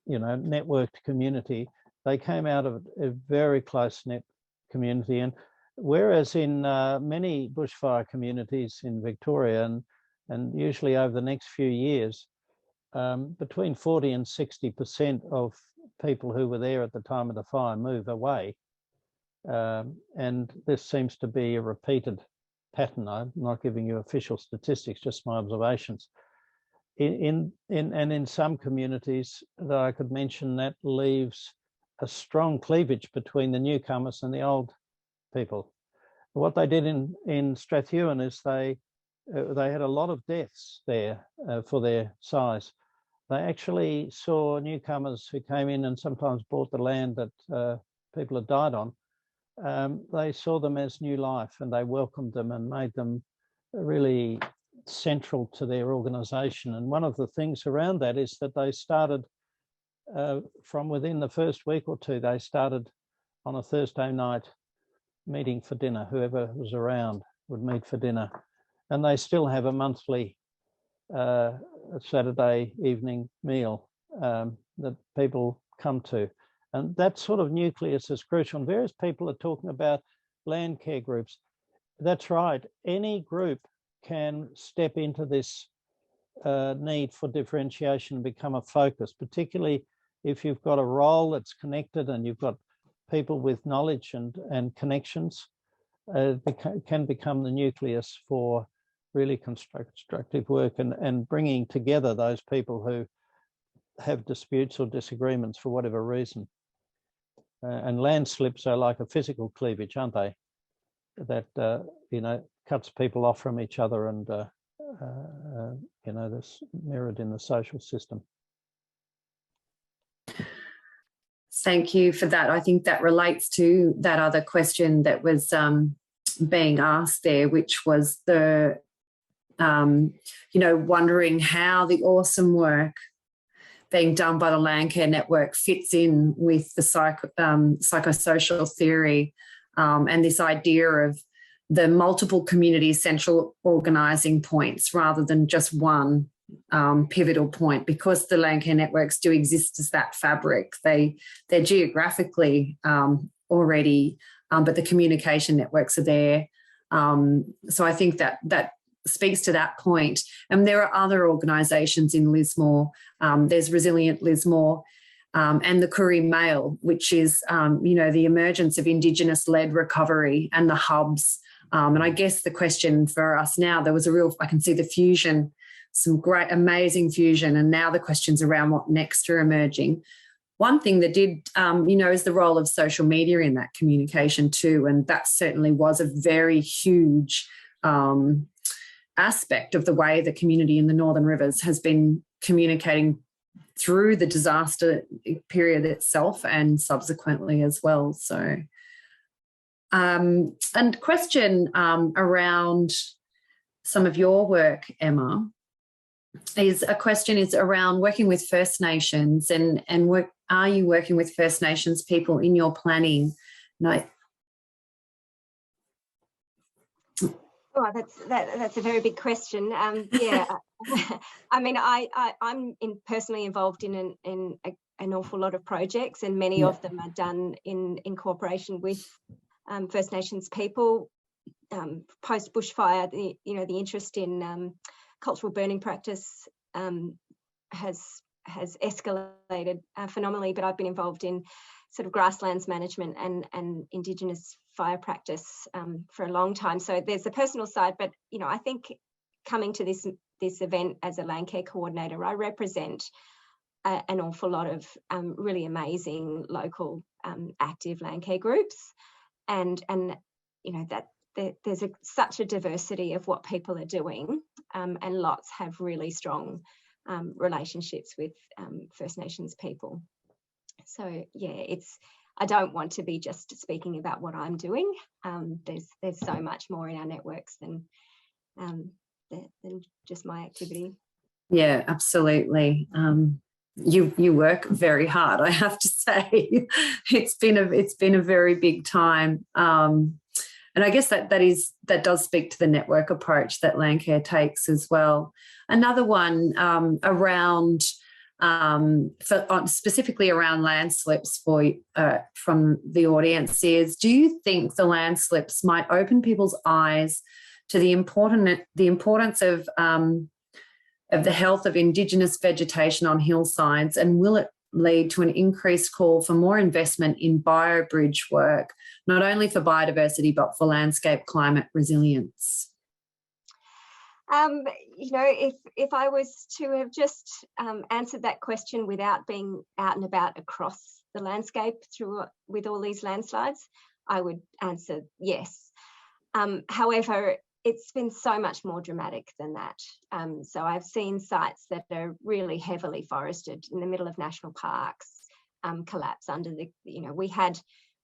networked community. They came out of a very close-knit community. And whereas in many bushfire communities in Victoria, and usually over the next few years, between 40 and 60% of people who were there at the time of the fire move away. And this seems to be a repeated pattern. I'm not giving you official statistics, just my observations. In some communities that I could mention, that leaves a strong cleavage between the newcomers and the old people. What they did in Strathewen is they had a lot of deaths there for their size. They actually saw newcomers who came in and sometimes bought the land that people had died on. They saw them as new life, and they welcomed them and made them really central to their organisation. And one of the things around that is that they started from within the first week or two, they started on a Thursday night meeting for dinner. Whoever was around would meet for dinner. And they still have a monthly Saturday evening meal that people come to. And that sort of nucleus is crucial. And various people are talking about Landcare groups. That's right. Any group can step into this need for differentiation and become a focus, particularly if you've got a role that's connected and you've got people with knowledge and connections. Can become the nucleus for really constructive work and bringing together those people who have disputes or disagreements for whatever reason. And landslips are like a physical cleavage, aren't they? That cuts people off from each other, and this mirrored in the social system.
Thank you for that. I think that relates to that other question that was being asked there, which was the wondering how the awesome work being done by the Landcare Network fits in with the psychosocial theory and this idea of the multiple community central organising points rather than just one pivotal point, because the Landcare networks do exist as that fabric. They're geographically already, but the communication networks are there. So I think that speaks to that point. And there are other organisations in Lismore. There's Resilient Lismore and the Koori Mail, which is, the emergence of Indigenous-led recovery and the hubs. And I guess the question for us now, there was I can see the fusion, some great, amazing fusion. And now the questions around what next are emerging. One thing that did, is the role of social media in that communication too. And that certainly was a very huge aspect of the way the community in the Northern Rivers has been communicating through the disaster period itself and subsequently as well. So, and question around some of your work, Emma, is around working with First Nations and are you working with First Nations people in your planning? No.
Oh, that's a very big question. Yeah, I mean, I'm personally involved in an awful lot of projects, and many of them are done in cooperation with First Nations people. Post bushfire, the interest in cultural burning practice has escalated phenomenally. But I've been involved in sort of grasslands management and Indigenous fire practice for a long time. So there's the personal side, but I think coming to this event as a Landcare coordinator, I represent an awful lot of really amazing local active Landcare groups, and that there's such a diversity of what people are doing, and lots have really strong relationships with First Nations people. So yeah, I don't want to be just speaking about what I'm doing. There's so much more in our networks than just my activity.
Yeah, absolutely. You work very hard, I have to say. It's been a very big time. And I guess that does speak to the network approach that Landcare takes as well. Another one around specifically around landslips from the audience is, do you think the landslips might open people's eyes to the importance of the health of Indigenous vegetation on hillsides, and will it lead to an increased call for more investment in bio-bridge work, not only for biodiversity but for landscape climate resilience?
You know, if I was to have just answered that question without being out and about across the landscape with all these landslides, I would answer yes. However, it's been so much more dramatic than that. So I've seen sites that are really heavily forested in the middle of national parks collapse under the, you know, we had,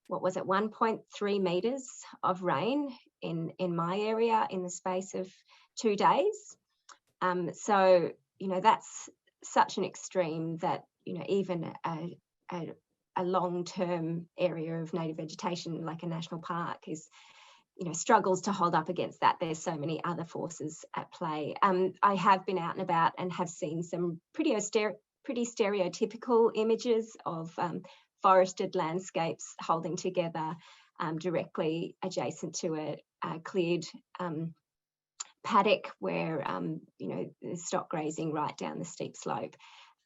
what was it, 1.3 metres of rain in my area in the space of 2 days. So, you know, that's such an extreme that, you know, even a long-term area of native vegetation like a national park is, you know, struggles to hold up against that. There's so many other forces at play. I have been out and about and have seen some pretty stereotypical images of forested landscapes holding together directly adjacent to a cleared paddock where you know, there's stock grazing right down the steep slope,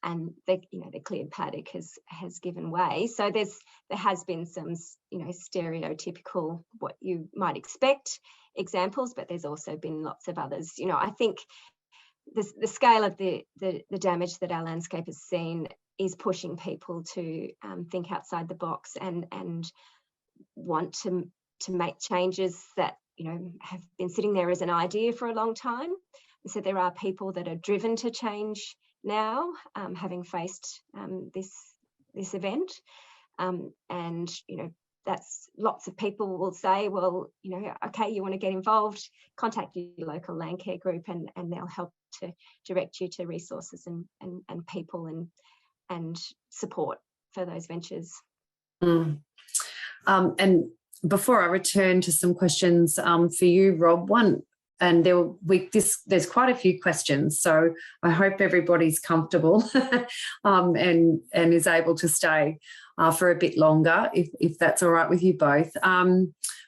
and the cleared paddock has given way. So there has been some, you know, stereotypical, what you might expect examples, but there's also been lots of others. You know, I think the scale of the damage that our landscape has seen is pushing people to think outside the box and want to make changes that, you know, have been sitting there as an idea for a long time. So there are people that are driven to change now, having faced this event, and, you know, that's, lots of people will say, well, you know, okay, you want to get involved, contact your local Landcare group and they'll help to direct you to resources and people and support for those ventures.
And before I return to some questions for you, Rob, and there's quite a few questions, so I hope everybody's comfortable and is able to stay for a bit longer, if that's all right with you both.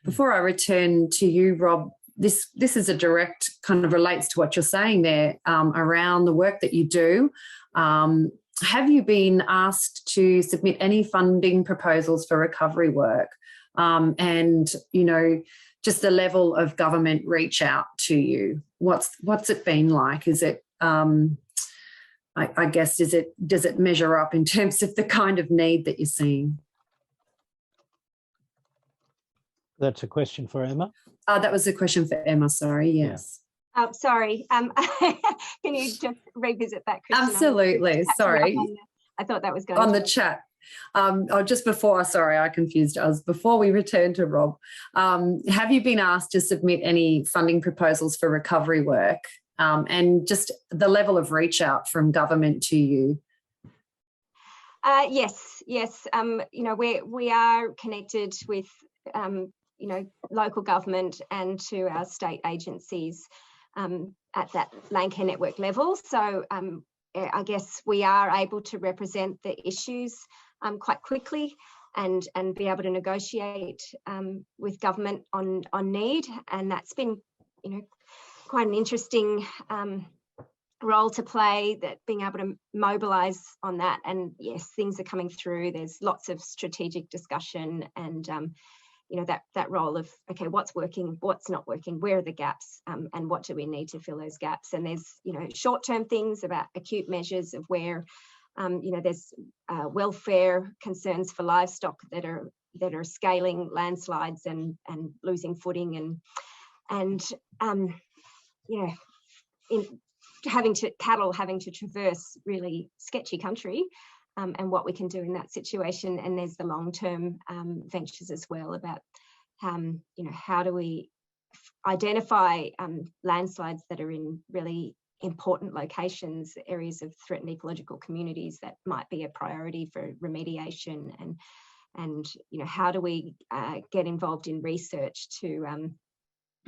Before I return to you, Rob, this is a direct kind of relates to what you're saying there around the work that you do. Have you been asked to submit any funding proposals for recovery work? And, you know, just the level of government reach out to you. What's it been like? Is it, I guess, does it measure up in terms of the kind of need that you're seeing?
That's a question for Emma.
That was a question for Emma, sorry, yes.
Yeah. Sorry, can you just revisit that, Kristen?
Absolutely, sorry.
I thought that was going
on the chat. Just before, sorry, I confused us. Before we return to Rob, have you been asked to submit any funding proposals for recovery work, and just the level of reach out from government to you?
Yes. You know, we are connected with you know, local government and to our state agencies at that Landcare network level. So I guess we are able to represent the issues quite quickly and be able to negotiate with government on need, and that's been, you know, quite an interesting role to play, that being able to mobilise on that. And yes, things are coming through. There's lots of strategic discussion and you know, that role of, okay, what's working, what's not working, where are the gaps, and what do we need to fill those gaps? And there's, you know, short-term things about acute measures of where, you know, there's welfare concerns for livestock that are scaling landslides and losing footing, and you know, cattle having to traverse really sketchy country. And what we can do in that situation. And there's the long-term ventures as well about, you know, how do we identify landslides that are in really important locations, areas of threatened ecological communities that might be a priority for remediation, and you know, how do we get involved in research to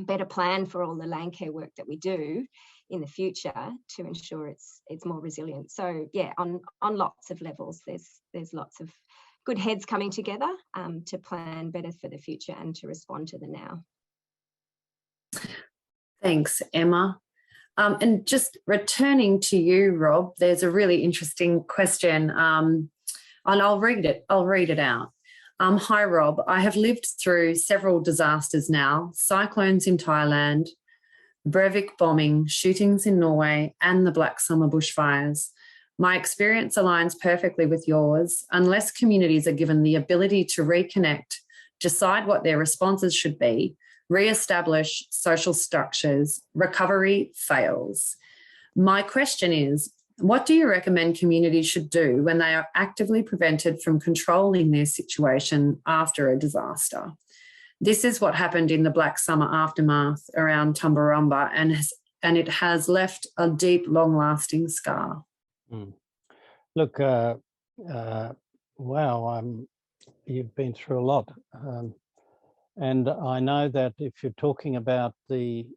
better plan for all the land care work that we do in the future to ensure it's more resilient. So yeah, on lots of levels, there's lots of good heads coming together to plan better for the future and to respond to the now.
Thanks, Emma. And just returning to you, Rob, there's a really interesting question, and I'll read it out. Hi, Rob. I have lived through several disasters now: cyclones in Thailand, Breivik bombing, shootings in Norway, and the Black Summer bushfires. My experience aligns perfectly with yours. Unless communities are given the ability to reconnect, decide what their responses should be, re-establish social structures, recovery fails. My question is, what do you recommend communities should do when they are actively prevented from controlling their situation after a disaster? This is what happened in the Black Summer aftermath around Tumbarumba, and it has left a deep, long-lasting scar.
Look, wow, you've been through a lot. And I know that if you're talking about the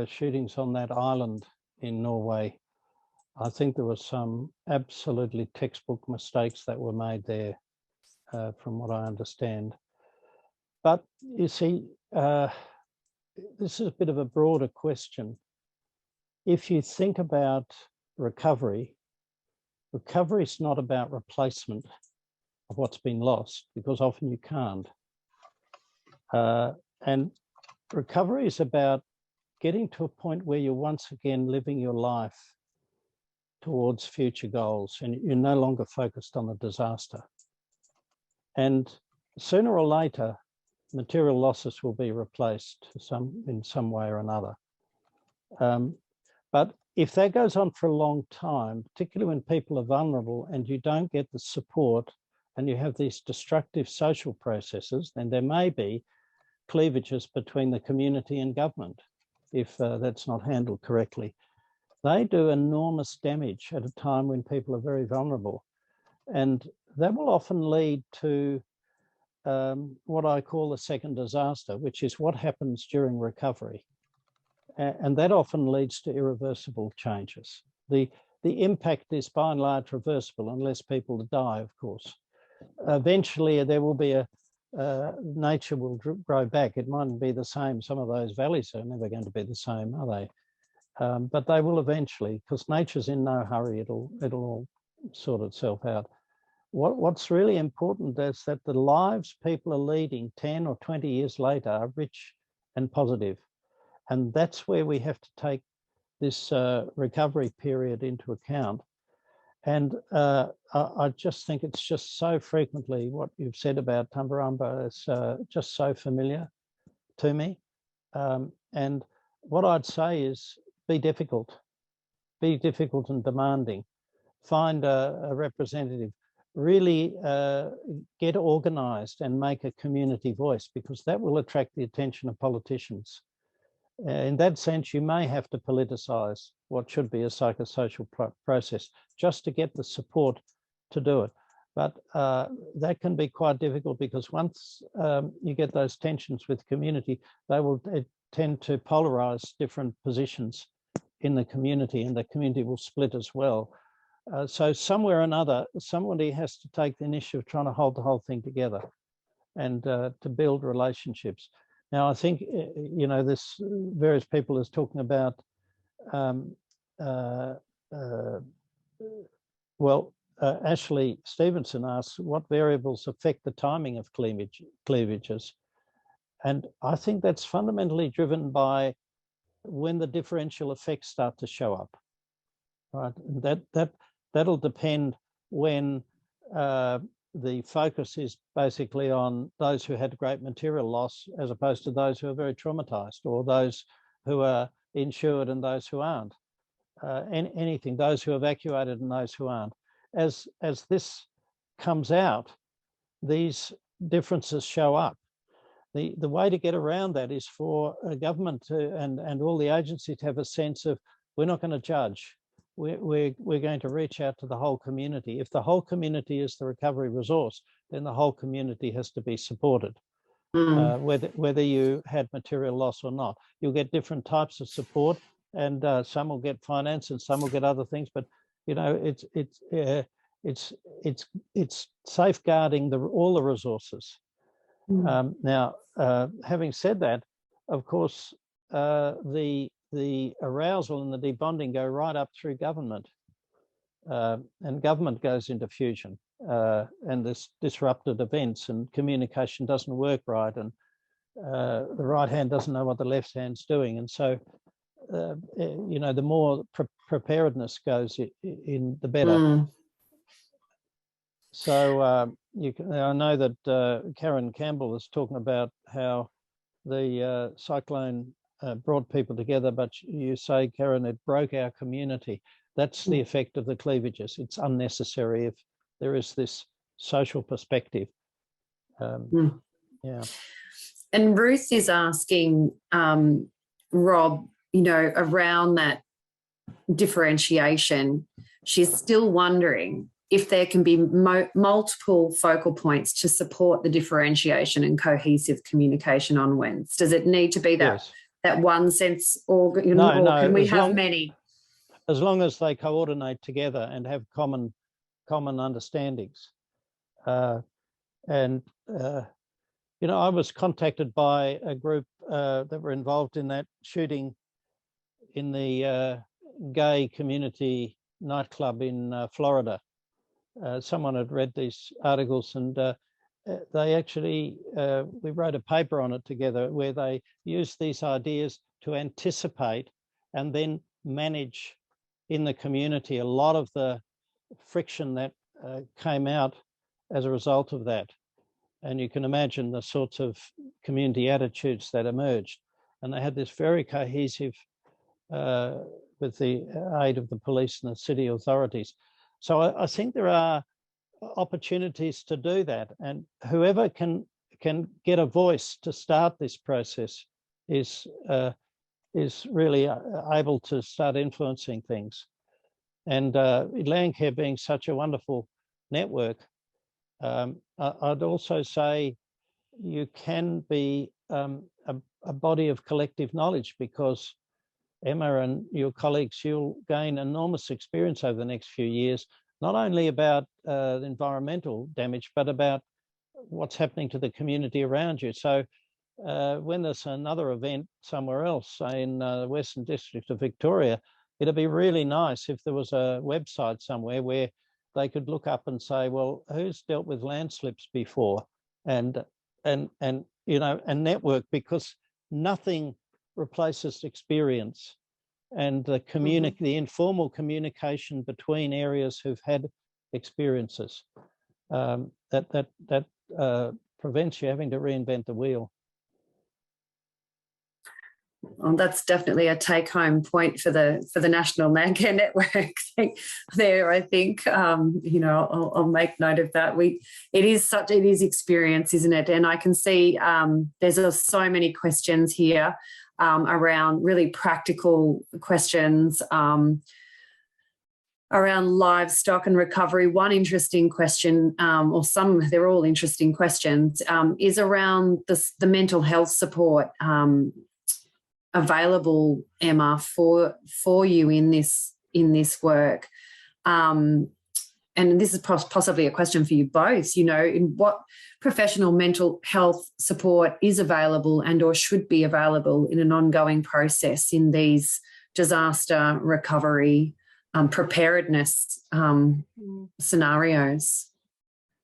shootings on that island in Norway, I think there were some absolutely textbook mistakes that were made there, from what I understand. But you see, this is a bit of a broader question. If you think about recovery is not about replacement of what's been lost, because often you can't. And recovery is about getting to a point where you're once again living your life towards future goals and you're no longer focused on the disaster. And sooner or later, material losses will be replaced in some way or another. But if that goes on for a long time, particularly when people are vulnerable and you don't get the support and you have these destructive social processes, then there may be cleavages between the community and government if that's not handled correctly. They do enormous damage at a time when people are very vulnerable. And that will often lead to what I call the second disaster, which is what happens during recovery. And that often leads to irreversible changes. The impact is by and large reversible unless people die, of course. Eventually there will be nature will grow back. It mightn't be the same. Some of those valleys are never going to be the same, are they? But they will eventually, because nature's in no hurry. It'll all sort itself out. What's really important is that the lives people are leading 10 or 20 years later are rich and positive. And that's where we have to take this recovery period into account. And I just think it's just so frequently what you've said about Tumbarumba is just so familiar to me. And what I'd say is be difficult and demanding. Find a representative. Really get organised and make a community voice, because that will attract the attention of politicians. In that sense, you may have to politicise what should be a psychosocial process just to get the support to do it. But that can be quite difficult, because once you get those tensions with community, they will tend to polarise different positions in the community, and the community will split as well. So somewhere or another, somebody has to take the initiative of trying to hold the whole thing together and to build relationships. Now, I think, you know, this various people is talking about, Ashley Stevenson asks, what variables affect the timing of cleavages? And I think that's fundamentally driven by when the differential effects start to show up, right? That'll depend when the focus is basically on those who had great material loss as opposed to those who are very traumatized, or those who are insured and those who aren't. Anything, those who evacuated and those who aren't. As this comes out, these differences show up. The way to get around that is for a government to, and all the agencies to have a sense of, we're not going to judge. We're going to reach out to the whole community. If the whole community is the recovery resource, then the whole community has to be supported. whether you had material loss or not. You'll get different types of support, and some will get finance and some will get other things. But you know, it's safeguarding all the resources. Now, having said that, of course, the arousal and the debonding go right up through government, and government goes into fusion, and this disrupted events, and communication doesn't work right, and the right hand doesn't know what the left hand's doing, and so you know, the more preparedness goes in, the better. So I know that Karen Campbell is talking about how the cyclone brought people together, but you say, Karen, it broke our community. That's the effect of the cleavages. It's unnecessary if there is this social perspective. Yeah.
And Ruth is asking, Rob, you know, around that differentiation, she's still wondering if there can be multiple focal points to support the differentiation and cohesive communication onwards. Does it need to be that, that one sense, or, you know, or can we have many?
As long as they coordinate together and have common understandings. You know, I was contacted by a group that were involved in that shooting in the gay community nightclub in Florida. Someone had read these articles, and they actually, we wrote a paper on it together where they used these ideas to anticipate and then manage in the community a lot of the friction that came out as a result of that. And you can imagine the sorts of community attitudes that emerged. And they had this very cohesive, with the aid of the police and the city authorities. So I think there are opportunities to do that. And whoever can get a voice to start this process is really able to start influencing things. And Landcare being such a wonderful network, I'd also say you can be a body of collective knowledge, because Emma and your colleagues, you'll gain enormous experience over the next few years, not only about the environmental damage, but about what's happening to the community around you. So when there's another event somewhere else, say in the Western District of Victoria, it'd be really nice if there was a website somewhere where they could look up and say, well, who's dealt with landslips before? And you know, and network, because nothing replaces experience, and the the informal communication between areas who've had experiences that prevents you having to reinvent the wheel.
Well, that's definitely a take-home point for the National Landcare Network there. I think you know, I'll make note of that. It is experience, isn't it? And I can see there's so many questions here around really practical questions around livestock and recovery. One interesting question, or they're all interesting questions, is around the mental health support available, Emma, for you in this work. And this is possibly a question for you both, you know, in what professional mental health support is available and or should be available in an ongoing process in these disaster recovery preparedness scenarios.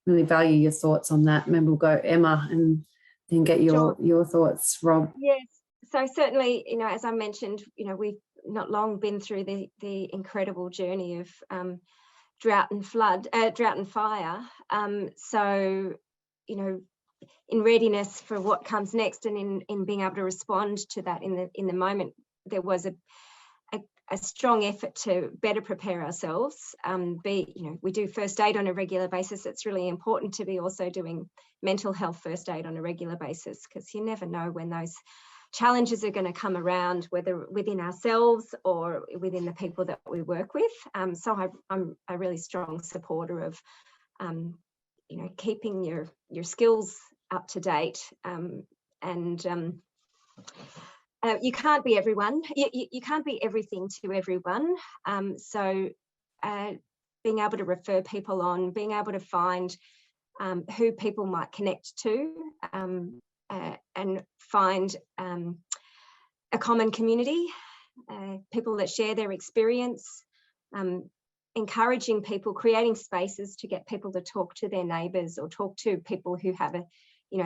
Really value your thoughts on that. Maybe we'll go Emma and then get your thoughts, Rob.
Yes. So certainly, you know, as I mentioned, you know, we've not long been through the incredible journey of drought and fire. So, you know, in readiness for what comes next, and in being able to respond to that in the moment, there was a strong effort to better prepare ourselves. You know, we do first aid on a regular basis. It's really important to be also doing mental health first aid on a regular basis, because you never know when those challenges are going to come around, whether within ourselves or within the people that we work with. So I'm a really strong supporter of, you know, keeping your skills up to date. You can't be everyone. You can't be everything to everyone. So being able to refer people on, being able to find who people might connect to, and find a common community, people that share their experience, encouraging people, creating spaces to get people to talk to their neighbours or talk to people who have a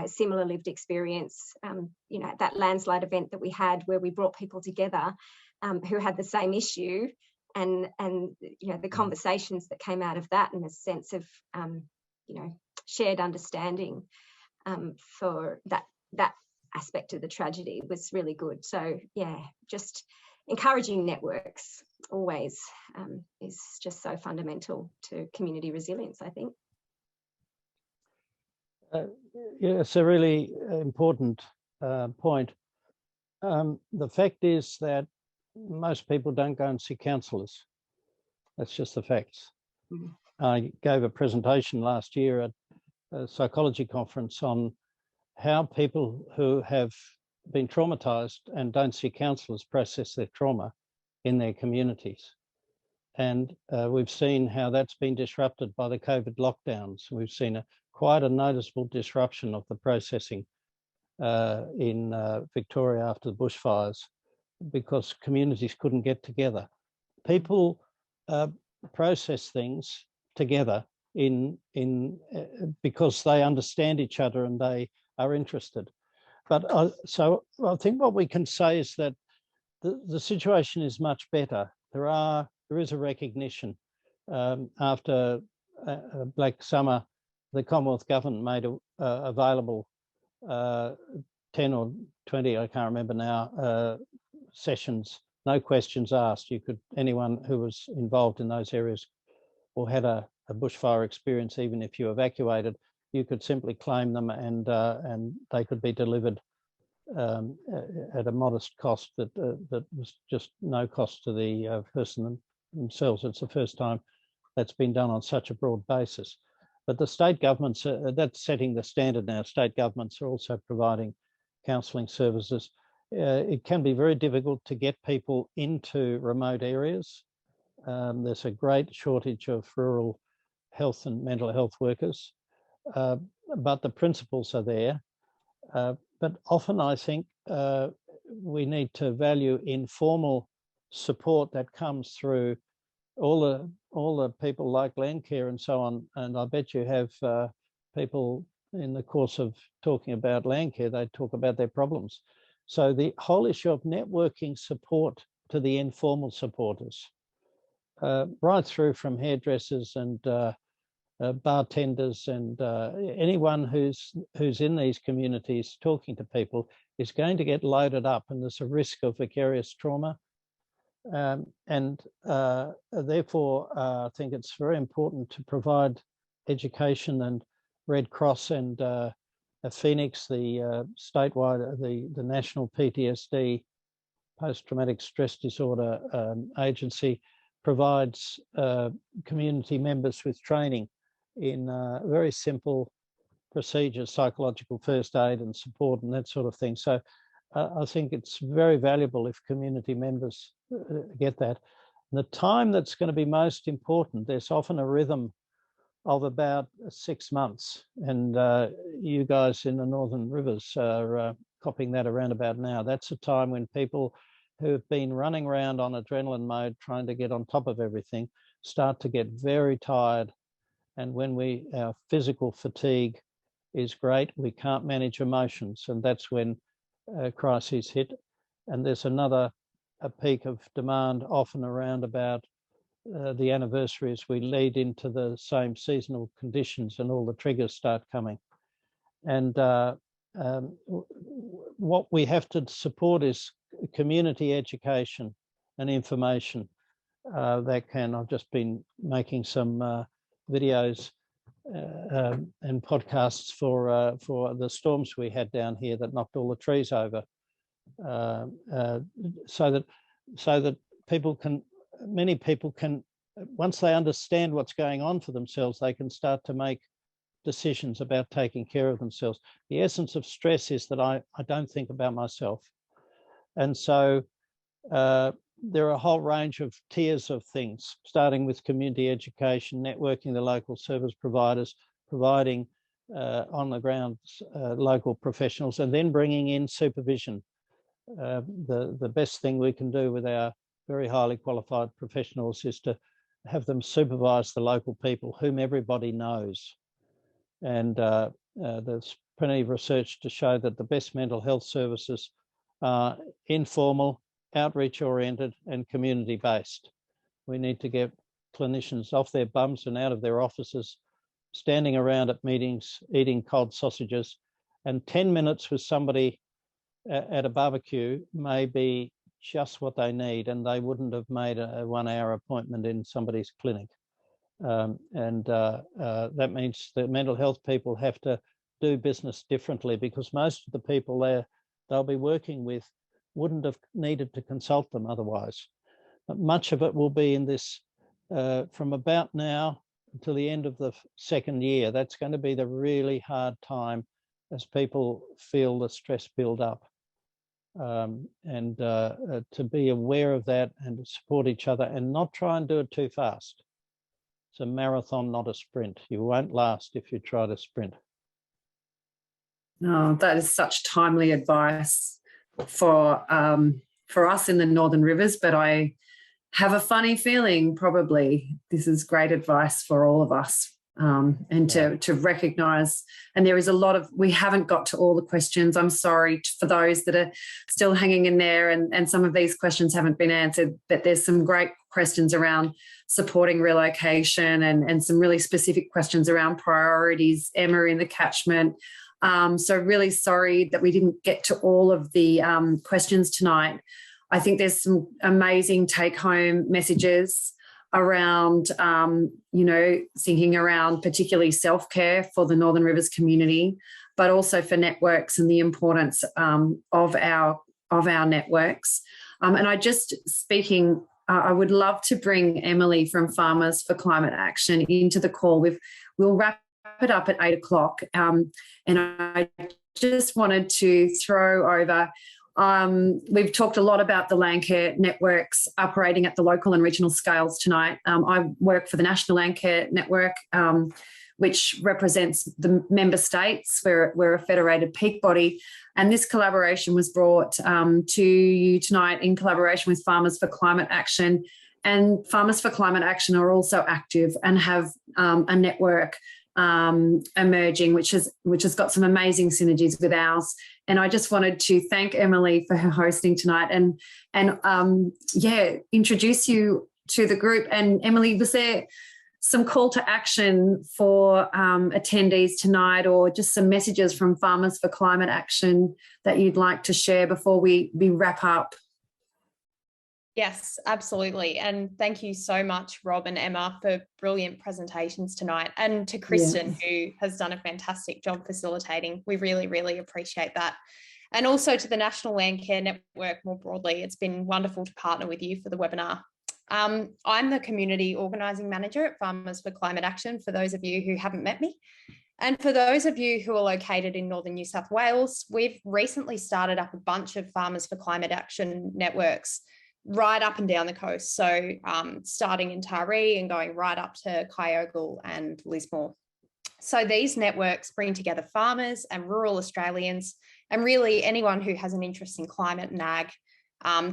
similar lived experience. That landslide event that we had where we brought people together who had the same issue, and the conversations that came out of that, and a sense of shared understanding for that aspect of the tragedy was really good. So yeah, just encouraging networks always is just so fundamental to community resilience, I think.
Yeah, it's a really important point. The fact is that most people don't go and see counsellors. That's just the facts. Mm-hmm. I gave a presentation last year at a psychology conference on how people who have been traumatised and don't see counsellors process their trauma in their communities. And we've seen how that's been disrupted by the COVID lockdowns. We've seen quite a noticeable disruption of the processing in Victoria after the bushfires, because communities couldn't get together. People process things together because they understand each other and they are interested. But so I think what we can say is that the situation is much better. There is a recognition after Black Summer. The Commonwealth Government made available 10 or 20, I can't remember now, sessions, no questions asked. Anyone who was involved in those areas or had a bushfire experience, even if you evacuated, you could simply claim them, and they could be delivered at a modest cost that was just no cost to the person themselves. It's the first time that's been done on such a broad basis. But the state governments, that's setting the standard now. State governments are also providing counselling services. It can be very difficult to get people into remote areas. There's a great shortage of rural health and mental health workers, but the principles are there. But often I think we need to value informal support that comes through all the people like Landcare and so on. And I bet you have people in the course of talking about Landcare, they talk about their problems. So the whole issue of networking support to the informal supporters, right through from hairdressers and bartenders and anyone who's in these communities talking to people is going to get loaded up, and there's a risk of vicarious trauma. Therefore, I think it's very important to provide education, and Red Cross and Phoenix, the statewide, the national PTSD, post-traumatic stress disorder agency, provides community members with training in very simple procedures, psychological first aid and support and that sort of thing. So I think it's very valuable if community members get that. And the time that's going to be most important, there's often a rhythm of about 6 months, and you guys in the Northern Rivers are copying that around about now. That's a time when people who have been running around on adrenaline mode trying to get on top of everything start to get very tired, and when our physical fatigue is great, we can't manage emotions, and that's when crises hit. And there's a peak of demand often around about the anniversary as we lead into the same seasonal conditions and all the triggers start coming. And what we have to support is community education and information I've just been making some videos and podcasts for the storms we had down here that knocked all the trees over, so that many people can, once they understand what's going on for themselves, they can start to make decisions about taking care of themselves. The essence of stress is that I don't think about myself. And so there are a whole range of tiers of things, starting with community education, networking the local service providers, providing on the ground local professionals, and then bringing in supervision. The best thing we can do with our very highly qualified professionals is to have them supervise the local people whom everybody knows. And there's plenty of research to show that the best mental health services are informal, outreach oriented and community based. We need to get clinicians off their bums and out of their offices, standing around at meetings, eating cold sausages, and 10 minutes with somebody at a barbecue may be just what they need, and they wouldn't have made a 1 hour appointment in somebody's clinic. That means that mental health people have to do business differently, because most of the people they'll be working with wouldn't have needed to consult them otherwise. But much of it will be in this, from about now until the end of the second year. That's going to be the really hard time as people feel the stress build up. To be aware of that and to support each other and not try and do it too fast. It's a marathon, not a sprint. You won't last if you try to sprint.
Oh, that is such timely advice for us in the Northern Rivers, but I have a funny feeling probably this is great advice for all of us. And to recognise, and there is a lot of, we haven't got to all the questions. I'm sorry for those that are still hanging in there, and some of these questions haven't been answered, but there's some great questions around supporting relocation and some really specific questions around priorities, Emma, in the catchment. So really sorry that we didn't get to all of the questions tonight. I think there's some amazing take-home messages around, thinking around particularly self-care for the Northern Rivers community, but also for networks and the importance of our networks. And I would love to bring Emily from Farmers for Climate Action into the call. We'll wrap it up at 8 o'clock. And I just wanted to throw over, we've talked a lot about the Landcare networks operating at the local and regional scales tonight. I work for the National Landcare Network, which represents the member states. We're a federated peak body. And this collaboration was brought to you tonight in collaboration with Farmers for Climate Action. And Farmers for Climate Action are also active and have a network emerging, which has got some amazing synergies with ours. And I just wanted to thank Emily for her hosting tonight and introduce you to the group. And Emily, was there some call to action for attendees tonight, or just some messages from Farmers for Climate Action that you'd like to share before we wrap up?
Yes, absolutely. And thank you so much, Rob and Emma, for brilliant presentations tonight. And to Kristen, who has done a fantastic job facilitating. We really, really appreciate that. And also to the National Landcare Network more broadly. It's been wonderful to partner with you for the webinar. I'm the Community Organising Manager at Farmers for Climate Action, for those of you who haven't met me. And for those of you who are located in Northern New South Wales, we've recently started up a bunch of Farmers for Climate Action networks right up and down the coast. So starting in Taree and going right up to Kyogle and Lismore. So these networks bring together farmers and rural Australians, and really anyone who has an interest in climate and ag,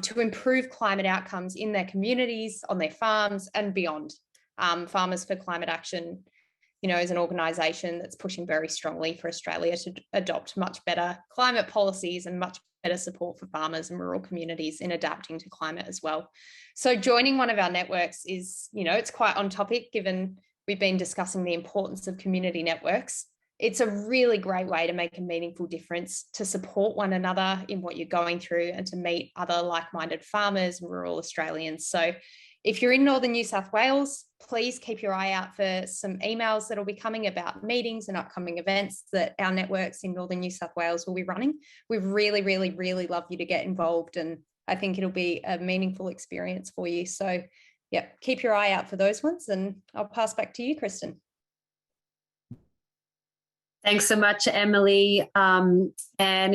to improve climate outcomes in their communities, on their farms and beyond. Farmers for Climate Action, is an organisation that's pushing very strongly for Australia to adopt much better climate policies and much better support for farmers and rural communities in adapting to climate as well. So joining one of our networks is, it's quite on topic, given we've been discussing the importance of community networks. It's a really great way to make a meaningful difference, to support one another in what you're going through and to meet other like-minded farmers and rural Australians. So if you're in Northern New South Wales, please keep your eye out for some emails that will be coming about meetings and upcoming events that our networks in Northern New South Wales will be running. We really, really, really love you to get involved, and I think it'll be a meaningful experience for you. So, keep your eye out for those ones, and I'll pass back to you, Kristen.
Thanks so much, Emily. And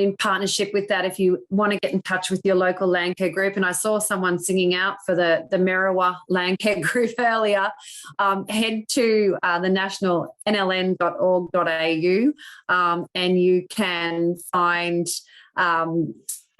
in partnership with that, if you want to get in touch with your local Landcare group, and I saw someone singing out for the Merriwa Landcare group earlier, head to the national nln.org.au and you can find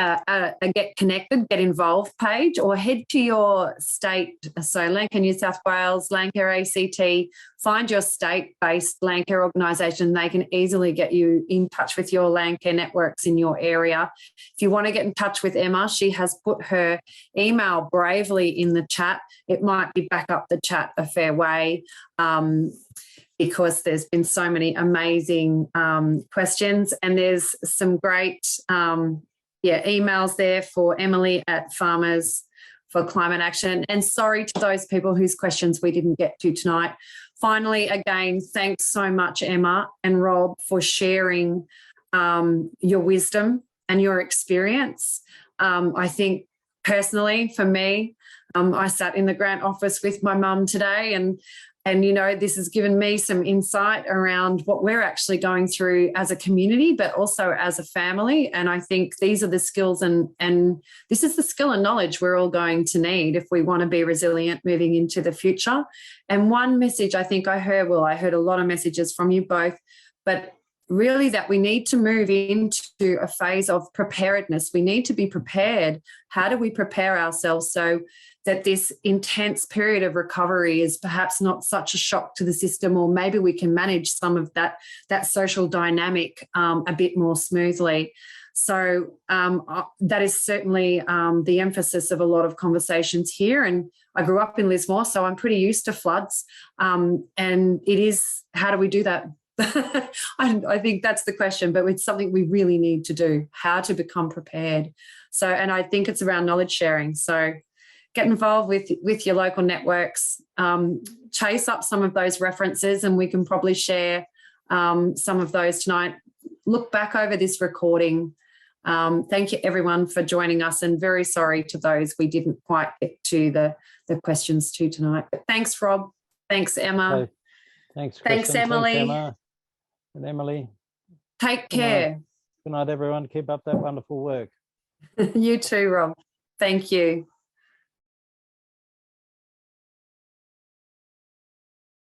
a Get Connected, Get Involved page, or head to your state, so Landcare New South Wales, Landcare ACT, find your state-based Landcare organisation. They can easily get you in touch with your Landcare networks in your area. If you want to get in touch with Emma, she has put her email bravely in the chat. It might be back up the chat a fair way, because there's been so many amazing questions, and there's some great emails there for Emily at Farmers for Climate Action. And sorry to those people whose questions we didn't get to tonight. Finally, again, thanks so much, Emma and Rob, for sharing your wisdom and your experience. I think personally, for me, I sat in the grant office with my mum today, and you know, this has given me some insight around what we're actually going through as a community, but also as a family. And I think these are the skills and this is the skill and knowledge we're all going to need if we want to be resilient moving into the future. And one message I think I heard a lot of messages from you both, but really that we need to move into a phase of preparedness. We need to be prepared. How do we prepare ourselves so that this intense period of recovery is perhaps not such a shock to the system, or maybe we can manage some of that social dynamic a bit more smoothly. So that is certainly the emphasis of a lot of conversations here. And I grew up in Lismore, so I'm pretty used to floods. And it is, how do we do that? I think that's the question, but it's something we really need to do, how to become prepared. So, and I think it's around knowledge sharing. So get involved with your local networks, chase up some of those references, and we can probably share some of those tonight. Look back over this recording. Thank you everyone for joining us, and very sorry to those we didn't quite get to the questions to tonight. But thanks, Rob. Thanks, Emma.
Okay. Thanks, Kristen.
Thanks, Emily.
Thanks, Emma and Emily.
Take care.
Good night, everyone. Keep up that wonderful work.
You too, Rob. Thank you.